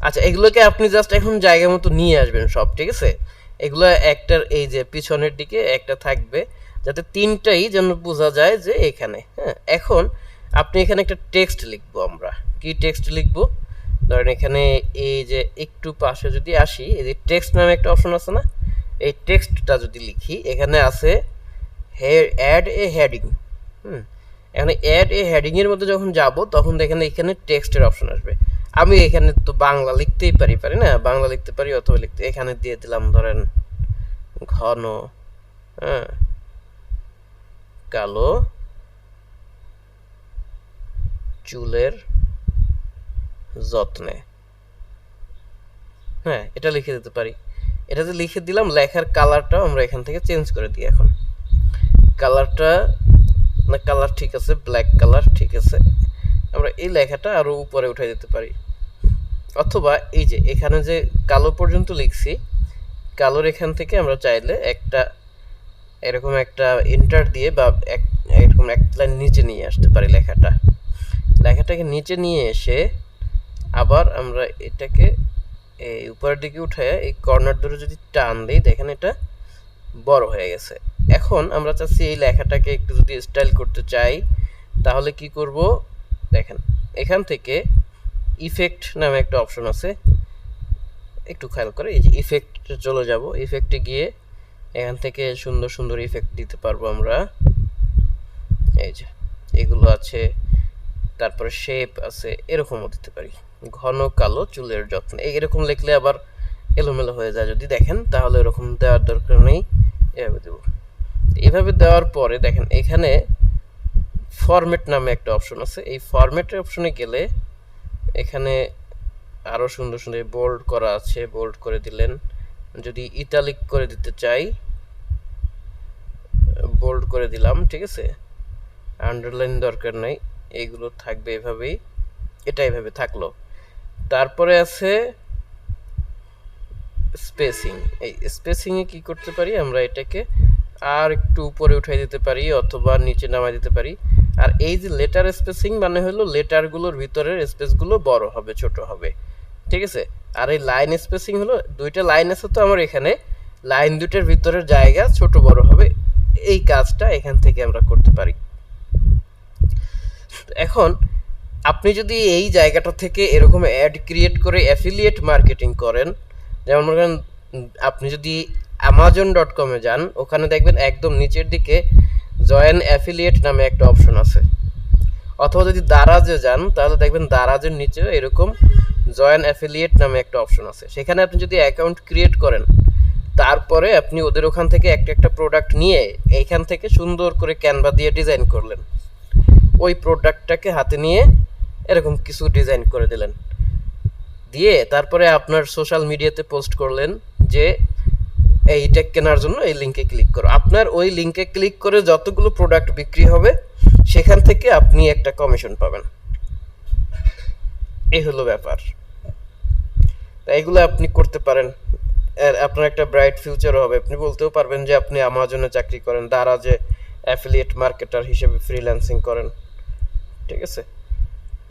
আচ্ছা, এগুলোকে আপনি জাস্ট এখন জায়গা মতো নিয়ে আসবেন সব, ঠিক আছে? এগুলো একটার এই যে পিছনের দিকে একটা থাকবে, যাতে তিনটাই যেন বোঝা যায় যে এখানে, হ্যাঁ। এখন আপনি এখানে একটা টেক্সট লিখবো আমরা। কি টেক্সট লিখবো? ধরেন এখানে এই যে একটু পাশে যদি আসি, এই যে টেক্সট নামে একটা অপশন আছে না, এই টেক্সটটা যদি লিখি, এখানে আছে অ্যাড এ হেডিং। হুম, এখানে অ্যাড এ হেডিং এর মধ্যে যখন যাব, তখন দেখেন এখানে টেক্সটের অপশন আসবে। আমি এখানে তো বাংলা লিখতেই পারি না, বাংলা লিখতে পারি, অথবা এখানে দিয়ে দিলাম ধরেন ঘন, হ্যাঁ, কালো চুলের যত্নে, হ্যাঁ, এটা লিখে দিতে পারি। এটাতে লিখে দিলাম, লেখার কালারটা আমরা এখান থেকে চেঞ্জ করে দিই। এখন কালারটা, না কালার ঠিক আছে, ব্ল্যাক কালার ঠিক আছে। আমরা এই লেখাটা আরো উপরে উঠাই দিতে পারি, অথবা এই যে এখানে যে কালো পর্যন্ত লিখছি, কালোর এখান থেকে আমরা চাইলে একটা এরকম একটা এন্টার দিয়ে বা এরকম এক লাইন নিচে নিয়ে আসতে পারি লেখাটাকে নিচে নিয়ে এসে আবার আমরা এটাকে এই উপরের দিকে উঠে এই কর্নার ধরে যদি টান দিই, দেখেন এটা বড় হয়ে গেছে। এখন আমরা চাচ্ছি এই লেখাটাকে একটু যদি স্টাইল করতে চাই, তাহলে কি করব? দেখেন, এখান থেকে ইফেক্ট নামে একটা অপশন আছে, একটু খেয়াল করে, এই যে ইফেক্টে চলে যাব। ইফেক্টে গিয়ে এখান থেকে সুন্দর সুন্দর ইফেক্ট দিতে পারবো আমরা। এই যে এগুলো আছে, তারপরে শেপ আছে, এরকমও দিতে পারি। ঘন কালো চুলের যত্ন, এরকম লিখলে আবার এলোমেলো হয়ে যায় যদি দেখেন, তাহলে এরকম দেওয়ার দরকার নেই, এভাবে দেবো। এভাবে দেওয়ার পরে দেখেন এখানে ফরম্যাট নামে একটা অপশন আছে। এই ফরম্যাটের অপশনে গেলে এখানে আরো সুন্দর সুন্দর বোল্ড করা আছে, বোল্ড করে দিলেন। যদি ইটালিক করে দিতে চাই, বোল্ড করে দিলাম, ঠিক আছে। আন্ডারলাইন দরকার নাই, এইগুলো থাকবে এভাবেই, এটা এভাবে থাকলো। তারপরে আছে স্পেসিং, এই স্পেসিং এ কি করতে পারি আমরা এটাকে আর একটু উপরে উঠাই দিতে পারি অথবা নিচে নামাই দিতে পারি। আর এই যে লেটার স্পেসিং মানে হলো লেটারগুলোর ভিতরের স্পেসগুলো বড় হবে, ছোট হবে, ঠিক আছে। আর এই লাইন স্পেসিং হলো দুইটা লাইন আছে তো আমার এখানে, লাইন দুইটার ভিতরের জায়গা ছোট বড় হবে, এই কাজটা এখান থেকে আমরা করতে পারি। এখন আপনি যদি এই জায়গাটা থেকে এরকম অ্যাড ক্রিয়েট করে অ্যাফিলিয়েট মার্কেটিং করেন, যেমন মনে করেন আপনি যদি amazon.com-এ যান, ওখানে দেখবেন একদম নিচের দিকে জয়েন অ্যাফিলিয়েট নামে একটা অপশন আছে। অথবা যদি দারাজে যান তাহলে দেখবেন দারাজের নিচেও এরকম জয়েন অ্যাফিলিয়েট নামে একটা অপশন আছে। সেখানে আপনি যদি অ্যাকাউন্ট ক্রিয়েট করেন, তারপরে আপনি ওদের ওখান থেকে একটা একটা প্রোডাক্ট নিয়ে এইখান থেকে সুন্দর করে ক্যানভা দিয়ে ডিজাইন করলেন, ওই প্রোডাক্টটাকে হাতে নিয়ে এরকম কিছু ডিজাইন করে দিলেন, দিয়ে তারপরে আপনার সোশ্যাল মিডিয়াতে পোস্ট করলেন যে এইটা কেনার জন্য এই লিঙ্কে ক্লিক করো। আপনার ওই লিঙ্কে ক্লিক করে যতগুলো প্রোডাক্ট বিক্রি হবে সেখান থেকে আপনি একটা কমিশন পাবেন। এই হলো ব্যাপার। এইগুলো আপনি করতে পারেন, আপনার একটা ব্রাইট ফিউচারও হবে। আপনি বলতেও পারবেন যে আপনি আমাজনে চাকরি করেন, দারাজে অ্যাফিলিয়েট মার্কেটার হিসেবে ফ্রিল্যান্সিং করেন, ঠিক আছে।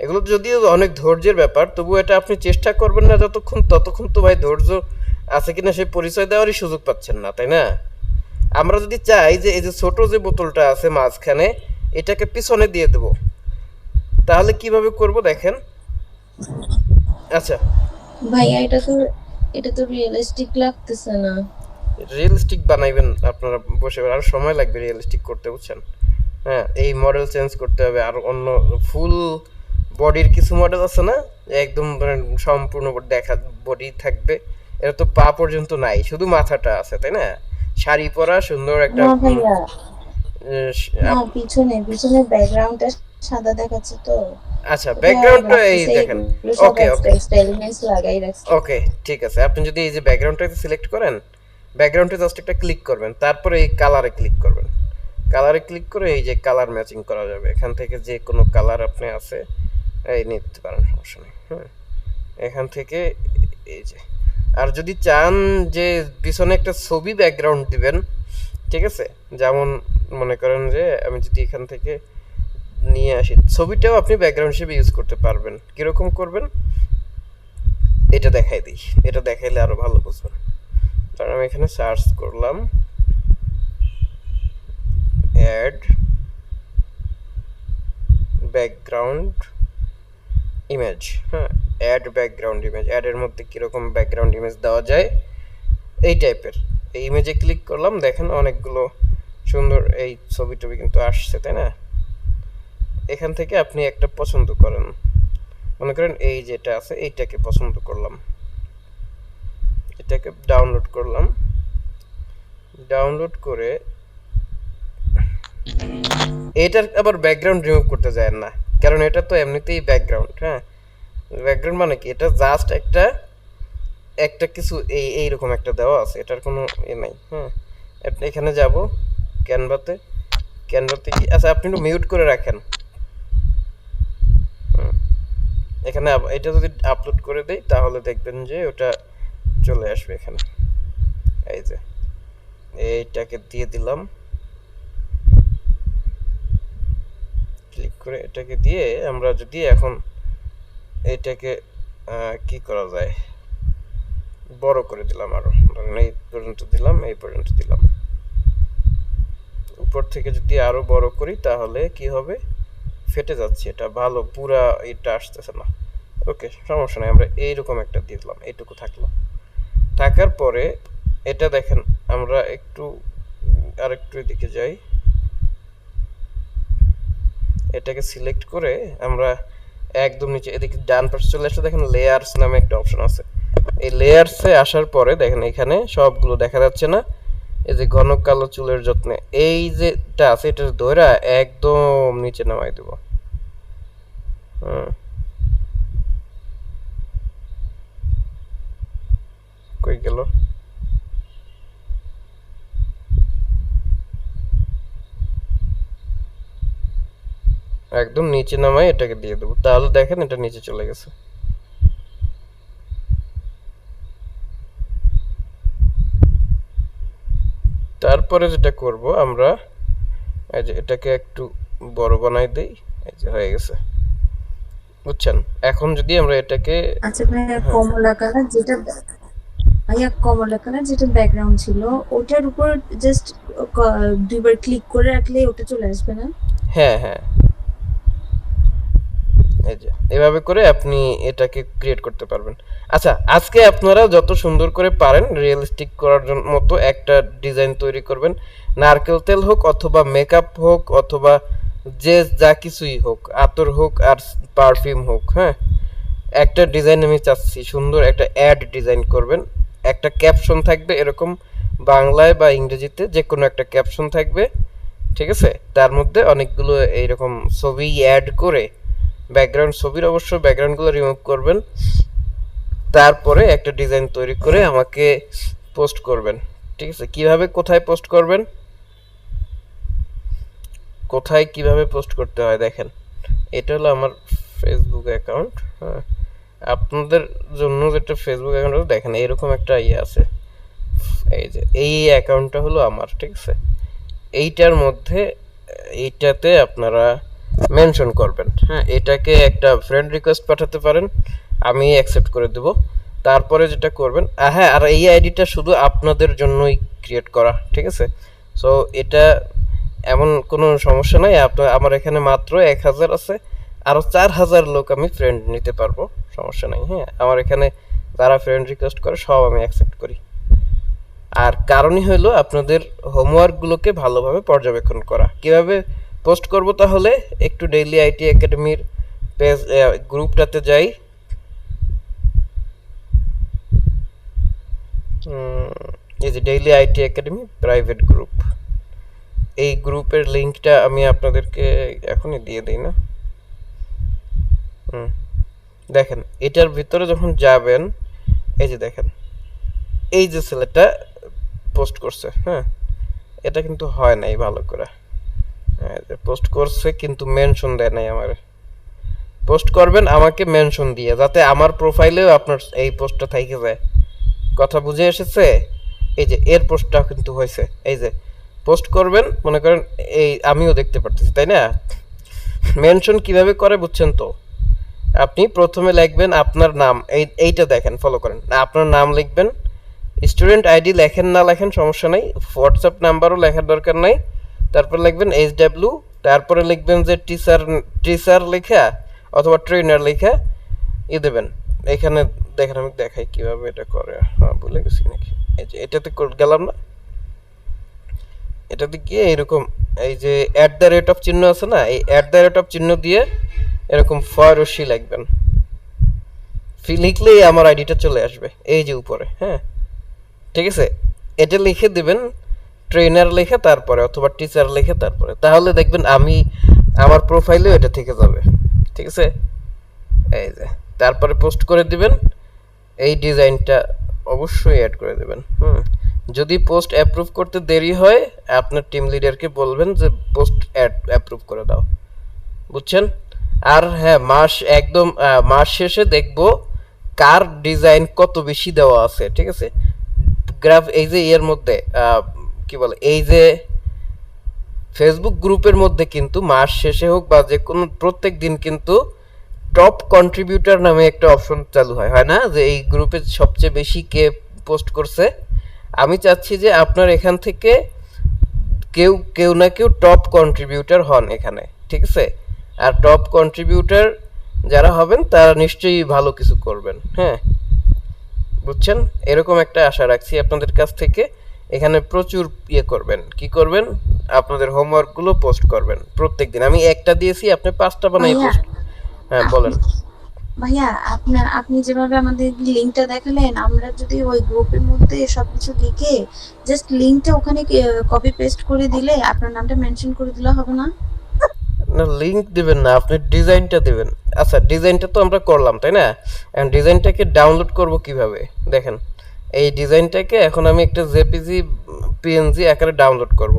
এগুলো যদিও অনেক ধৈর্যের ব্যাপার, তবু এটা আপনি চেষ্টা করবেন না ততক্ষণ তো ভাই ধৈর্য আছে কিনা সেই পরিচয় দেওয়ারই সুযোগ পাচ্ছেন না, তাই না? আমরা যদি চাই যে এই যে ছোট যে বোতলটা আছে মাঝখানে, এটাকে পিছনে দিয়ে দেব, তাহলে কিভাবে করব দেখেন। আচ্ছা, ভাইয়া এটা তো রিয়েলিস্টিক লাগতেছে না। রিয়েলিস্টিক বানাইবেন আপনারা বসে, আর সময় লাগবে রিয়েলিস্টিক করতে, বুঝছেন? হ্যাঁ, এই মডেল চেঞ্জ করতে হবে, আর অন্য ফুল বডির কিছু মডেল আছে না, একদম সম্পূর্ণ দেখা বডি থাকবে, এটা তো পা পর্যন্ত নাই, শুধু মাথাটা আছে, তাই না? শাড়ি পরা সুন্দর একটা না ভাইয়া, না পিছনে ব্যাকগ্রাউন্ডটা সাদা দেখাচ্ছে তো। আচ্ছা, ব্যাকগ্রাউন্ডটা এই দেখেন। ওকে ওকে এক্সপেরিমেন্টস লাগাই রাখছি। ওকে, ঠিক আছে। আপনি যদি এই যে ব্যাকগ্রাউন্ডটা সিলেক্ট করেন, ব্যাকগ্রাউন্ডে জাস্ট একটা ক্লিক করবেন, তারপরে এই কালারে ক্লিক করবেন। কালারে ক্লিক করে এই যে কালার ম্যাচিং করা যাবে, এখান থেকে যে কোনো কালার আপনি আছে এই নিতে পারেন, সমস্যা নেই। হ্যাঁ, এখান থেকে এই যে, আর যদি চান যে পিছনে একটা ছবি ব্যাকগ্রাউন্ড দিবেন, ঠিক আছে, যেমন মনে করেন যে আমি যদি এখান থেকে নিয়ে আসি, ছবিটাও আপনি ব্যাকগ্রাউন্ড হিসেবে ইউজ করতে পারবেন। কিরকম করবেন এটা দেখাই দিই, এটা দেখাইলে আরো ভালো বুঝবেন। কারণ আমি এখানে সার্চ করলাম অ্যাড ব্যাকগ্রাউন্ড ইমেজ। হ্যাঁ, অ্যাড ব্যাকগ্রাউন্ড ইমেজ, অ্যাডের মধ্যে কীরকম ব্যাকগ্রাউন্ড ইমেজ দেওয়া যায় এই টাইপের। এই ইমেজে ক্লিক করলাম, দেখেন অনেকগুলো সুন্দর এই ছবি টবি কিন্তু আসছে, তাই না? এখান থেকে আপনি একটা পছন্দ করেন, মনে করেন এই যেটা আছে এইটাকে পছন্দ করলাম, এটাকে ডাউনলোড করলাম। ডাউনলোড করে এটার আবার ব্যাকগ্রাউন্ড রিমুভ করতে যায় না, কারণ এটা তো এমনিতেই ব্যাকগ্রাউন্ড। হ্যাঁ, ব্যাকগ্রাউন্ড মানে কি, এটা জাস্ট একটা কিছু এইরকম একটা দেওয়া আছে, এটার কোনো নাই। হ্যাঁ, এখানে যাব ক্যানভাতে কি, আচ্ছা আপনি একটু মিউট করে রাখেন। এখানে এটা যদি আপলোড করে দেই তাহলে দেখবেন যে ওটা চলে আসবে এখানে। এই যে এইটাকে দিয়ে দিলাম, ক্লিক করে এটাকে দিয়ে আমরা যদি এখন এইটাকে কি করা যায়, বড় করে দিলাম, আরো ধরেন এই পর্যন্ত দিলাম, এই পর্যন্ত দিলাম। উপর থেকে যদি আরো বড় করি তাহলে কি হবে, ফেটে যাচ্ছে, এটা ভালো পুরা এটা আসতেছে না। ওকে, সমস্যা নেই, আমরা এইরকম একটা দিয়ে দিলাম, এইটুকু থাকলো। থাকার পরে এটা দেখেন, আমরা আরেকটু এদিকে যাই, এটাকে সিলেক্ট করে আমরা একদম নিচে এদিকে ডান পাশে চলে আসলে দেখেন লেয়ার্স নামে একটা অপশন আছে। এই লেয়ার্সে আসার পরে দেখেন এখানে সবগুলো দেখা যাচ্ছে না, এই যে ঘন কালো চুলের যত্নে এই যেটা আছে, এটা ধরে একদম নিচে নামাই দেব। কই গেল, একদম নিচে নামাই এটাকে দিয়ে দেবো, তাহলে দেখেন এটা নিচে চলে গেছে। তারপরে যেটা করব আমরা, এই যে এটাকে একটু বড় বানাই দেই, এই যে হয়ে গেছে, বুঝছেন? এখন যদি আমরা এটাকে আচ্ছা ভাইয়া, কমলা কালার যেটা ব্যাকগ্রাউন্ড ছিল ওটার উপর জাস্ট দুইবার ক্লিক করে রাখলে ওটা চলে আসবে না? হ্যাঁ হ্যাঁ, এই যে এভাবে করে আপনি এটাকে ক্রিয়েট করতে পারবেন। আচ্ছা, আজকে আপনারা যত সুন্দর করে পারেন রিয়েলিস্টিক করার জন্য মতো একটা ডিজাইন তৈরি করবেন। নারকেল তেল হোক অথবা মেকআপ হোক অথবা যে যা কিছুই হোক, আতর হোক আর পারফিউম হোক, হ্যাঁ, একটা ডিজাইন আমি চাচ্ছি, সুন্দর একটা অ্যাড ডিজাইন করবেন। একটা ক্যাপশন থাকবে এরকম, বাংলায় বা ইংরেজিতে যে কোনো একটা ক্যাপশন থাকবে, ঠিক আছে? তার মধ্যে অনেকগুলো এইরকম ছবি অ্যাড করে, ব্যাকগ্রাউন্ড ছবির অবশ্য ব্যাকগ্রাউন্ডগুলো রিমুভ করবেন, তারপরে একটা ডিজাইন তৈরি করে আমাকে পোস্ট করবেন, ঠিক আছে? কিভাবে কোথায় পোস্ট করবেন, কোথায় কিভাবে পোস্ট করতে হয় দেখেন, এটা হলো আমার ফেসবুক অ্যাকাউন্ট। হ্যাঁ, আপনাদের জন্য যেটা ফেসবুক অ্যাকাউন্ট দেখেন এরকম একটা ইয়ে আছে, এই যে এই অ্যাকাউন্টটা হলো আমার, ঠিক আছে? এইটার মধ্যে এইটাতে আপনারা মেনশন করবেন, হ্যাঁ, এটাকে একটা ফ্রেন্ড রিকোয়েস্ট পাঠাতে পারেন, আমি অ্যাকসেপ্ট করে দেব। তারপরে যেটা করবেন, হ্যাঁ, আর এই আইডিটা শুধু আপনাদের জন্যই ক্রিয়েট করা, ঠিক আছে? সো এটা এমন কোনো সমস্যা নাই, আপনার আমার এখানে মাত্র 1000 আছে, আরও 4000 লোক আমি ফ্রেন্ড নিতে পারবো, সমস্যা নাই। হ্যাঁ, আমার এখানে যারা ফ্রেন্ড রিকোয়েস্ট করে সব আমি অ্যাকসেপ্ট করি। আর কারণই হলো আপনাদের হোমওয়ার্কগুলোকে ভালোভাবে পর্যবেক্ষণ করা। কিভাবে পোস্ট করব তাহলে, একটু ডেইলি আইটি একাডেমির পেজ গ্রুপটাতে যাই। এই যে daily IT academy private group, এই গ্রুপের লিঙ্কটা আমি আপনাদেরকে এখনই দিয়ে দিই না। দেখেন এটার ভিতরে যখন যাবেন, এই যে দেখেন এই যে ছেলেটা পোস্ট করছে, হ্যাঁ, এটা কিন্তু হয় নাই ভালো করে, পোস্ট করছে কিন্তু মেনশন দেয় নাই আমার। পোস্ট করবেন আমাকে মেনশন দিয়ে, যাতে আমার প্রোফাইলেও আপনার এই পোস্টটা থেকে যায়। কথা বুঝে এসেছে? এই যে এর পোস্টটা কিন্তু হয়েছে, এই যে পোস্ট করবেন, মনে করেন এই আমিও দেখতে পারতেছি, তাই না? মেনশন কিভাবে করে বুঝছেন তো? আপনি প্রথমে লিখবেন আপনার নাম, এইটা দেখেন, ফলো করেন, আপনার নাম লিখবেন, স্টুডেন্ট আইডি লেখেন না লেখেন সমস্যা নাই, হোয়াটসঅ্যাপ নাম্বারও লেখার দরকার নাই। তারপর লিখবেন HW, তারপরে লিখবেন যে টিচার লেখা অথবা ট্রেনার লেখা দেবেন। এখানে দেখেন আমি দেখাই কিভাবে এটা করে, হ্যাঁ ভুলে গেছি নাকি, এই যে এটাতে গেলাম না, এটাতে গিয়ে এরকম এই যে @ চিহ্ন আছে না, এই @ চিহ্ন দিয়ে এরকম ফয়রশি লিখবেন, লিখলেই আমার আইডিটা চলে আসবে এই যে উপরে, হ্যাঁ, ঠিক আছে? এটা লিখে দিবেন, ট্রেনার লেখা তারপরে অথবা টিচার লেখা তারপরে, তাহলে দেখবেন আমি আমার প্রোফাইলেও এটা থেকে যাবে, ঠিক আছে? এই যে তারপরে পোস্ট করে দিবেন, এই ডিজাইনটা অবশ্যই অ্যাড করে দেবেন। যদি পোস্ট অ্যাপ্রুভ করতে দেরি হয় আপনার টিম লিডারকে বলবেন যে পোস্ট অ্যাপ্রুভ করে দাও, বুঝছেন? আর হ্যাঁ, মাস শেষে দেখব কার ডিজাইন কত বেশি দেওয়া আছে, ঠিক আছে? গ্রাফ এই যে এর মধ্যে কি বলে, এই যে ফেসবুক গ্রুপের মধ্যে কিন্তু মাস শেষে হোক বা যে কোনো প্রত্যেক দিন কিন্তু টপ কন্ট্রিবিউটর নামে একটা অপশন চালু হয় না, যে এই গ্রুপে সবচেয়ে বেশি কে পোস্ট করছে। আমি চাচ্ছি যে আপনার এখান থেকে কেউ না কেউ টপ কন্ট্রিবিউটর হন এখানে, ঠিক আছে? আর টপ কন্ট্রিবিউটর যারা হবেন তারা নিশ্চয়ই ভালো কিছু করবেন, হ্যাঁ, বুঝছেন? এরকম একটা আশা রাখছি আপনাদের কাছ থেকে। এখানে প্রচুর করবেন, কি করবেন, আপনাদের হোমওয়ার্কগুলো পোস্ট করবেন প্রত্যেকদিন। আমি একটা দিয়েছি, আপনি 5টা বানাই পোস্ট। হ্যাঁ বলেন ভাইয়া, আপনি যেভাবে আমাদের লিংকটা দেখালেন, আমরা যদি ওই গ্রুপের মধ্যে সবকিছু লিখে জাস্ট লিংকটা ওখানে কপি পেস্ট করে দিলে আপনার নামটা মেনশন করে দিলে হবে না? না, লিংক দিবেন না, আপনি ডিজাইনটা দিবেন। আচ্ছা, ডিজাইনটা তো আমরা করলাম, তাই না? এখন ডিজাইনটাকে ডাউনলোড করব কিভাবে দেখেন, এই ডিজাইনটাকে এখন আমি একটা জেপিজি পিএনজি আকারে ডাউনলোড করব।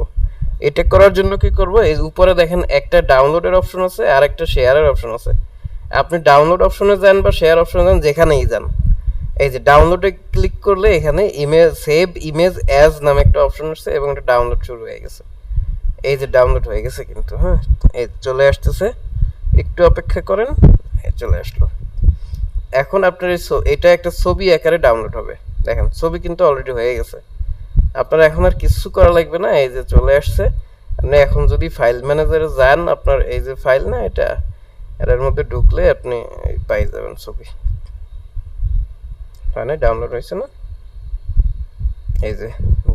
এটা করার জন্য কি করব, এই উপরে দেখেন একটা ডাউনলোডের অপশন আছে আর একটা শেয়ারের অপশন আছে। আপনি ডাউনলোড অপশনে যান বা শেয়ার অপশনে যান, যেখানেই যান, এই যে ডাউনলোডে ক্লিক করলে এখানে ইমেজ সেভ ইমেজ অ্যাজ নামে একটা অপশন আসছে এবং এটা ডাউনলোড শুরু হয়ে গেছে। এই যে ডাউনলোড হয়ে গেছে কিন্তু, হ্যাঁ এই চলে আসতেছে, একটু অপেক্ষা করেন, এই চলে আসলো। এখন আপনার এটা একটা ছবি আকারে ডাউনলোড হবে, দেখেন ছবি কিন্তু অলরেডি হয়ে গেছে। আপনার এখন আর কিছু করা লাগবে না, এই যে চলে আসছে। আপনি এখন যদি ফাইল ম্যানেজারে যান, আপনার এই যে ফাইল না এটা, এর মধ্যে ঢুকলে আপনি পাই যাবেন ছবি। মানে ডাউনলোড হয়েছে না, এই যে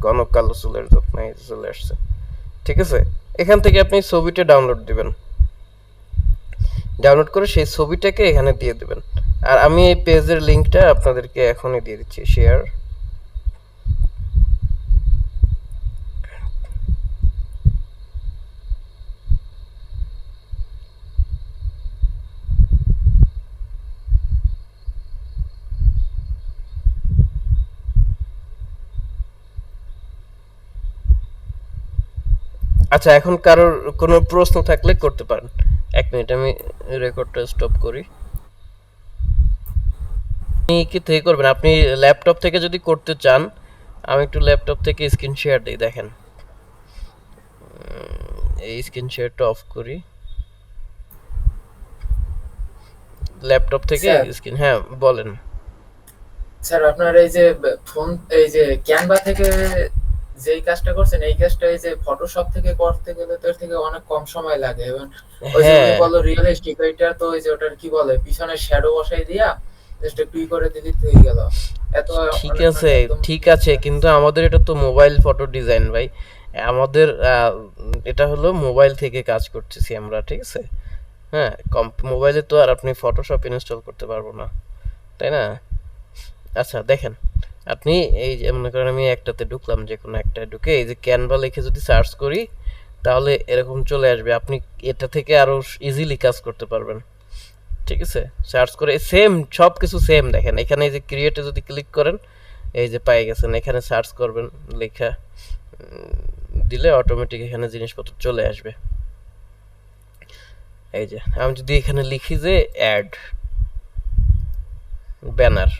ঘন কালো চুলের যত্ন, এই যে চলে আসছে। ঠিক আছে, এখান থেকে আপনি ছবিটা ডাউনলোড দিবেন, ডাউনলোড করে সেই ছবিটাকে এখানে দিয়ে দিবেন। আর আমি এই পেজের লিংকটা আপনাদেরকে এখনই দিয়ে দিচ্ছি, শেয়ার। আচ্ছা, এখন কারোর কোনো প্রশ্ন থাকলে করতে পারেন। 1 মিনিট আমি রেকর্ডটা স্টপ করি। আপনি কি থেকে করবেন? আপনি ল্যাপটপ থেকে যদি করতে চান, আমি একটু ল্যাপটপ থেকে স্ক্রিন শেয়ার দিই, দেখেন এই স্ক্রিন শেয়ারটা অফ করি। ল্যাপটপ থেকে স্যার স্ক্রিন, হ্যাঁ বলেন। স্যার আপনার এই যে ফোন, এই যে ক্যানভা থেকে যেই কাজটা করছেন, এই কাজটা এই যে ফটোশপ থেকে করতে গেলে তো এর থেকে অনেক কম সময় লাগে। এবং ওই যে উনি হ্যাঁ বললো রিয়েলিস্টিক, ওইটা তো ওই যে ওটার কি বলে পিছনে শ্যাডো বসাই দিয়া জাস্ট একটু করে দিলেই তো হয়ে গেল। এত ঠিক মানে আছে, একদম ঠিক আছে, কিন্তু আমাদের এটা তো মোবাইল ফটো ডিজাইন ভাই, আমাদের এটা হলো মোবাইল থেকে কাজ করতেছি আমরা, ঠিক আছে। হ্যাঁ, মোবাইলে তো আর আপনি ফটোশপ ইনস্টল করতে পারবো না, তাই না? আচ্ছা দেখেন, আপনি এই যে মনে করেন আমি একটাতে ঢুকলাম, যে কোনো একটা ঢুকে এই যে ক্যানভা লিখে যদি সার্চ করি, তাহলে এরকম চলে আসবে। আপনি এটা থেকে আরো ইজিলি কাজ করতে পারবেন, ঠিক আছে। সার্চ করে সেম সব কিছু সেম, দেখেন এখানে এই যে ক্রিয়েটে যদি ক্লিক করেন, এই যে পাই গেছেন, এখানে সার্চ করবেন, লেখা দিলে অটোমেটিক এখানে জিনিসপত্র চলে আসবে। এই যে আমি যদি এখানে লিখি যে অ্যাড ব্যানার,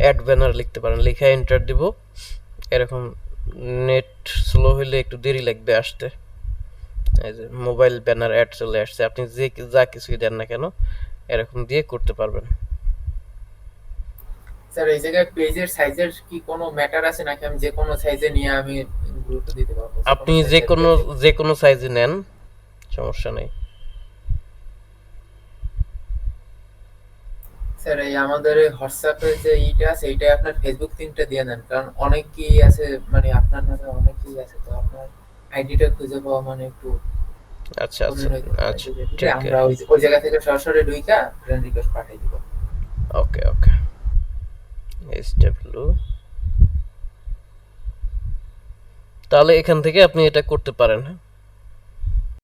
অ্যাড ব্যানার লিখতে পারেন, লিখে এন্টার দিব। এরকম নেট স্লো হইলে একটু দেরি লাগবে আসতে। এই যে মোবাইল ব্যানার অ্যাড চলে আসছে, আপনি যে যা কিছুই দেন না কেন এরকম দিয়ে করতে পারবেন। স্যার এই জায়গায় পেজের সাইজের কি কোনো ম্যাটার আছে নাকি আমি যে কোনো সাইজে নিয়ে আমি গুরুত্ব দিতে পারবো? যে আপনি কোনো সাইজের যে কোনো সাইজে নেন, সমস্যা নেই। স্যার এই আমাদের এই হোয়াটসঅ্যাপে যে ইটা আছে, এইটা আপনার ফেসবুক লিংকটা দিয়ে দেন, কারণ অনেকেই আছে, মানে আপনার নামে অনেকেই আছে, তো আপনার আইডিটা খুঁজে পাওয়া মানে একটু আচ্ছা আচ্ছা কঠিন হইতে পারে। আচ্ছা, যদি ঠিক আমরা ওই জায়গা থেকে সরাসরি ঢুইকা ফ্রেন্ড রিকোয়েস্ট পাঠিয়ে দিব। ওকে ওকে, SW, তাহলে এখান থেকে আপনি এটা করতে পারেন। হ্যাঁ,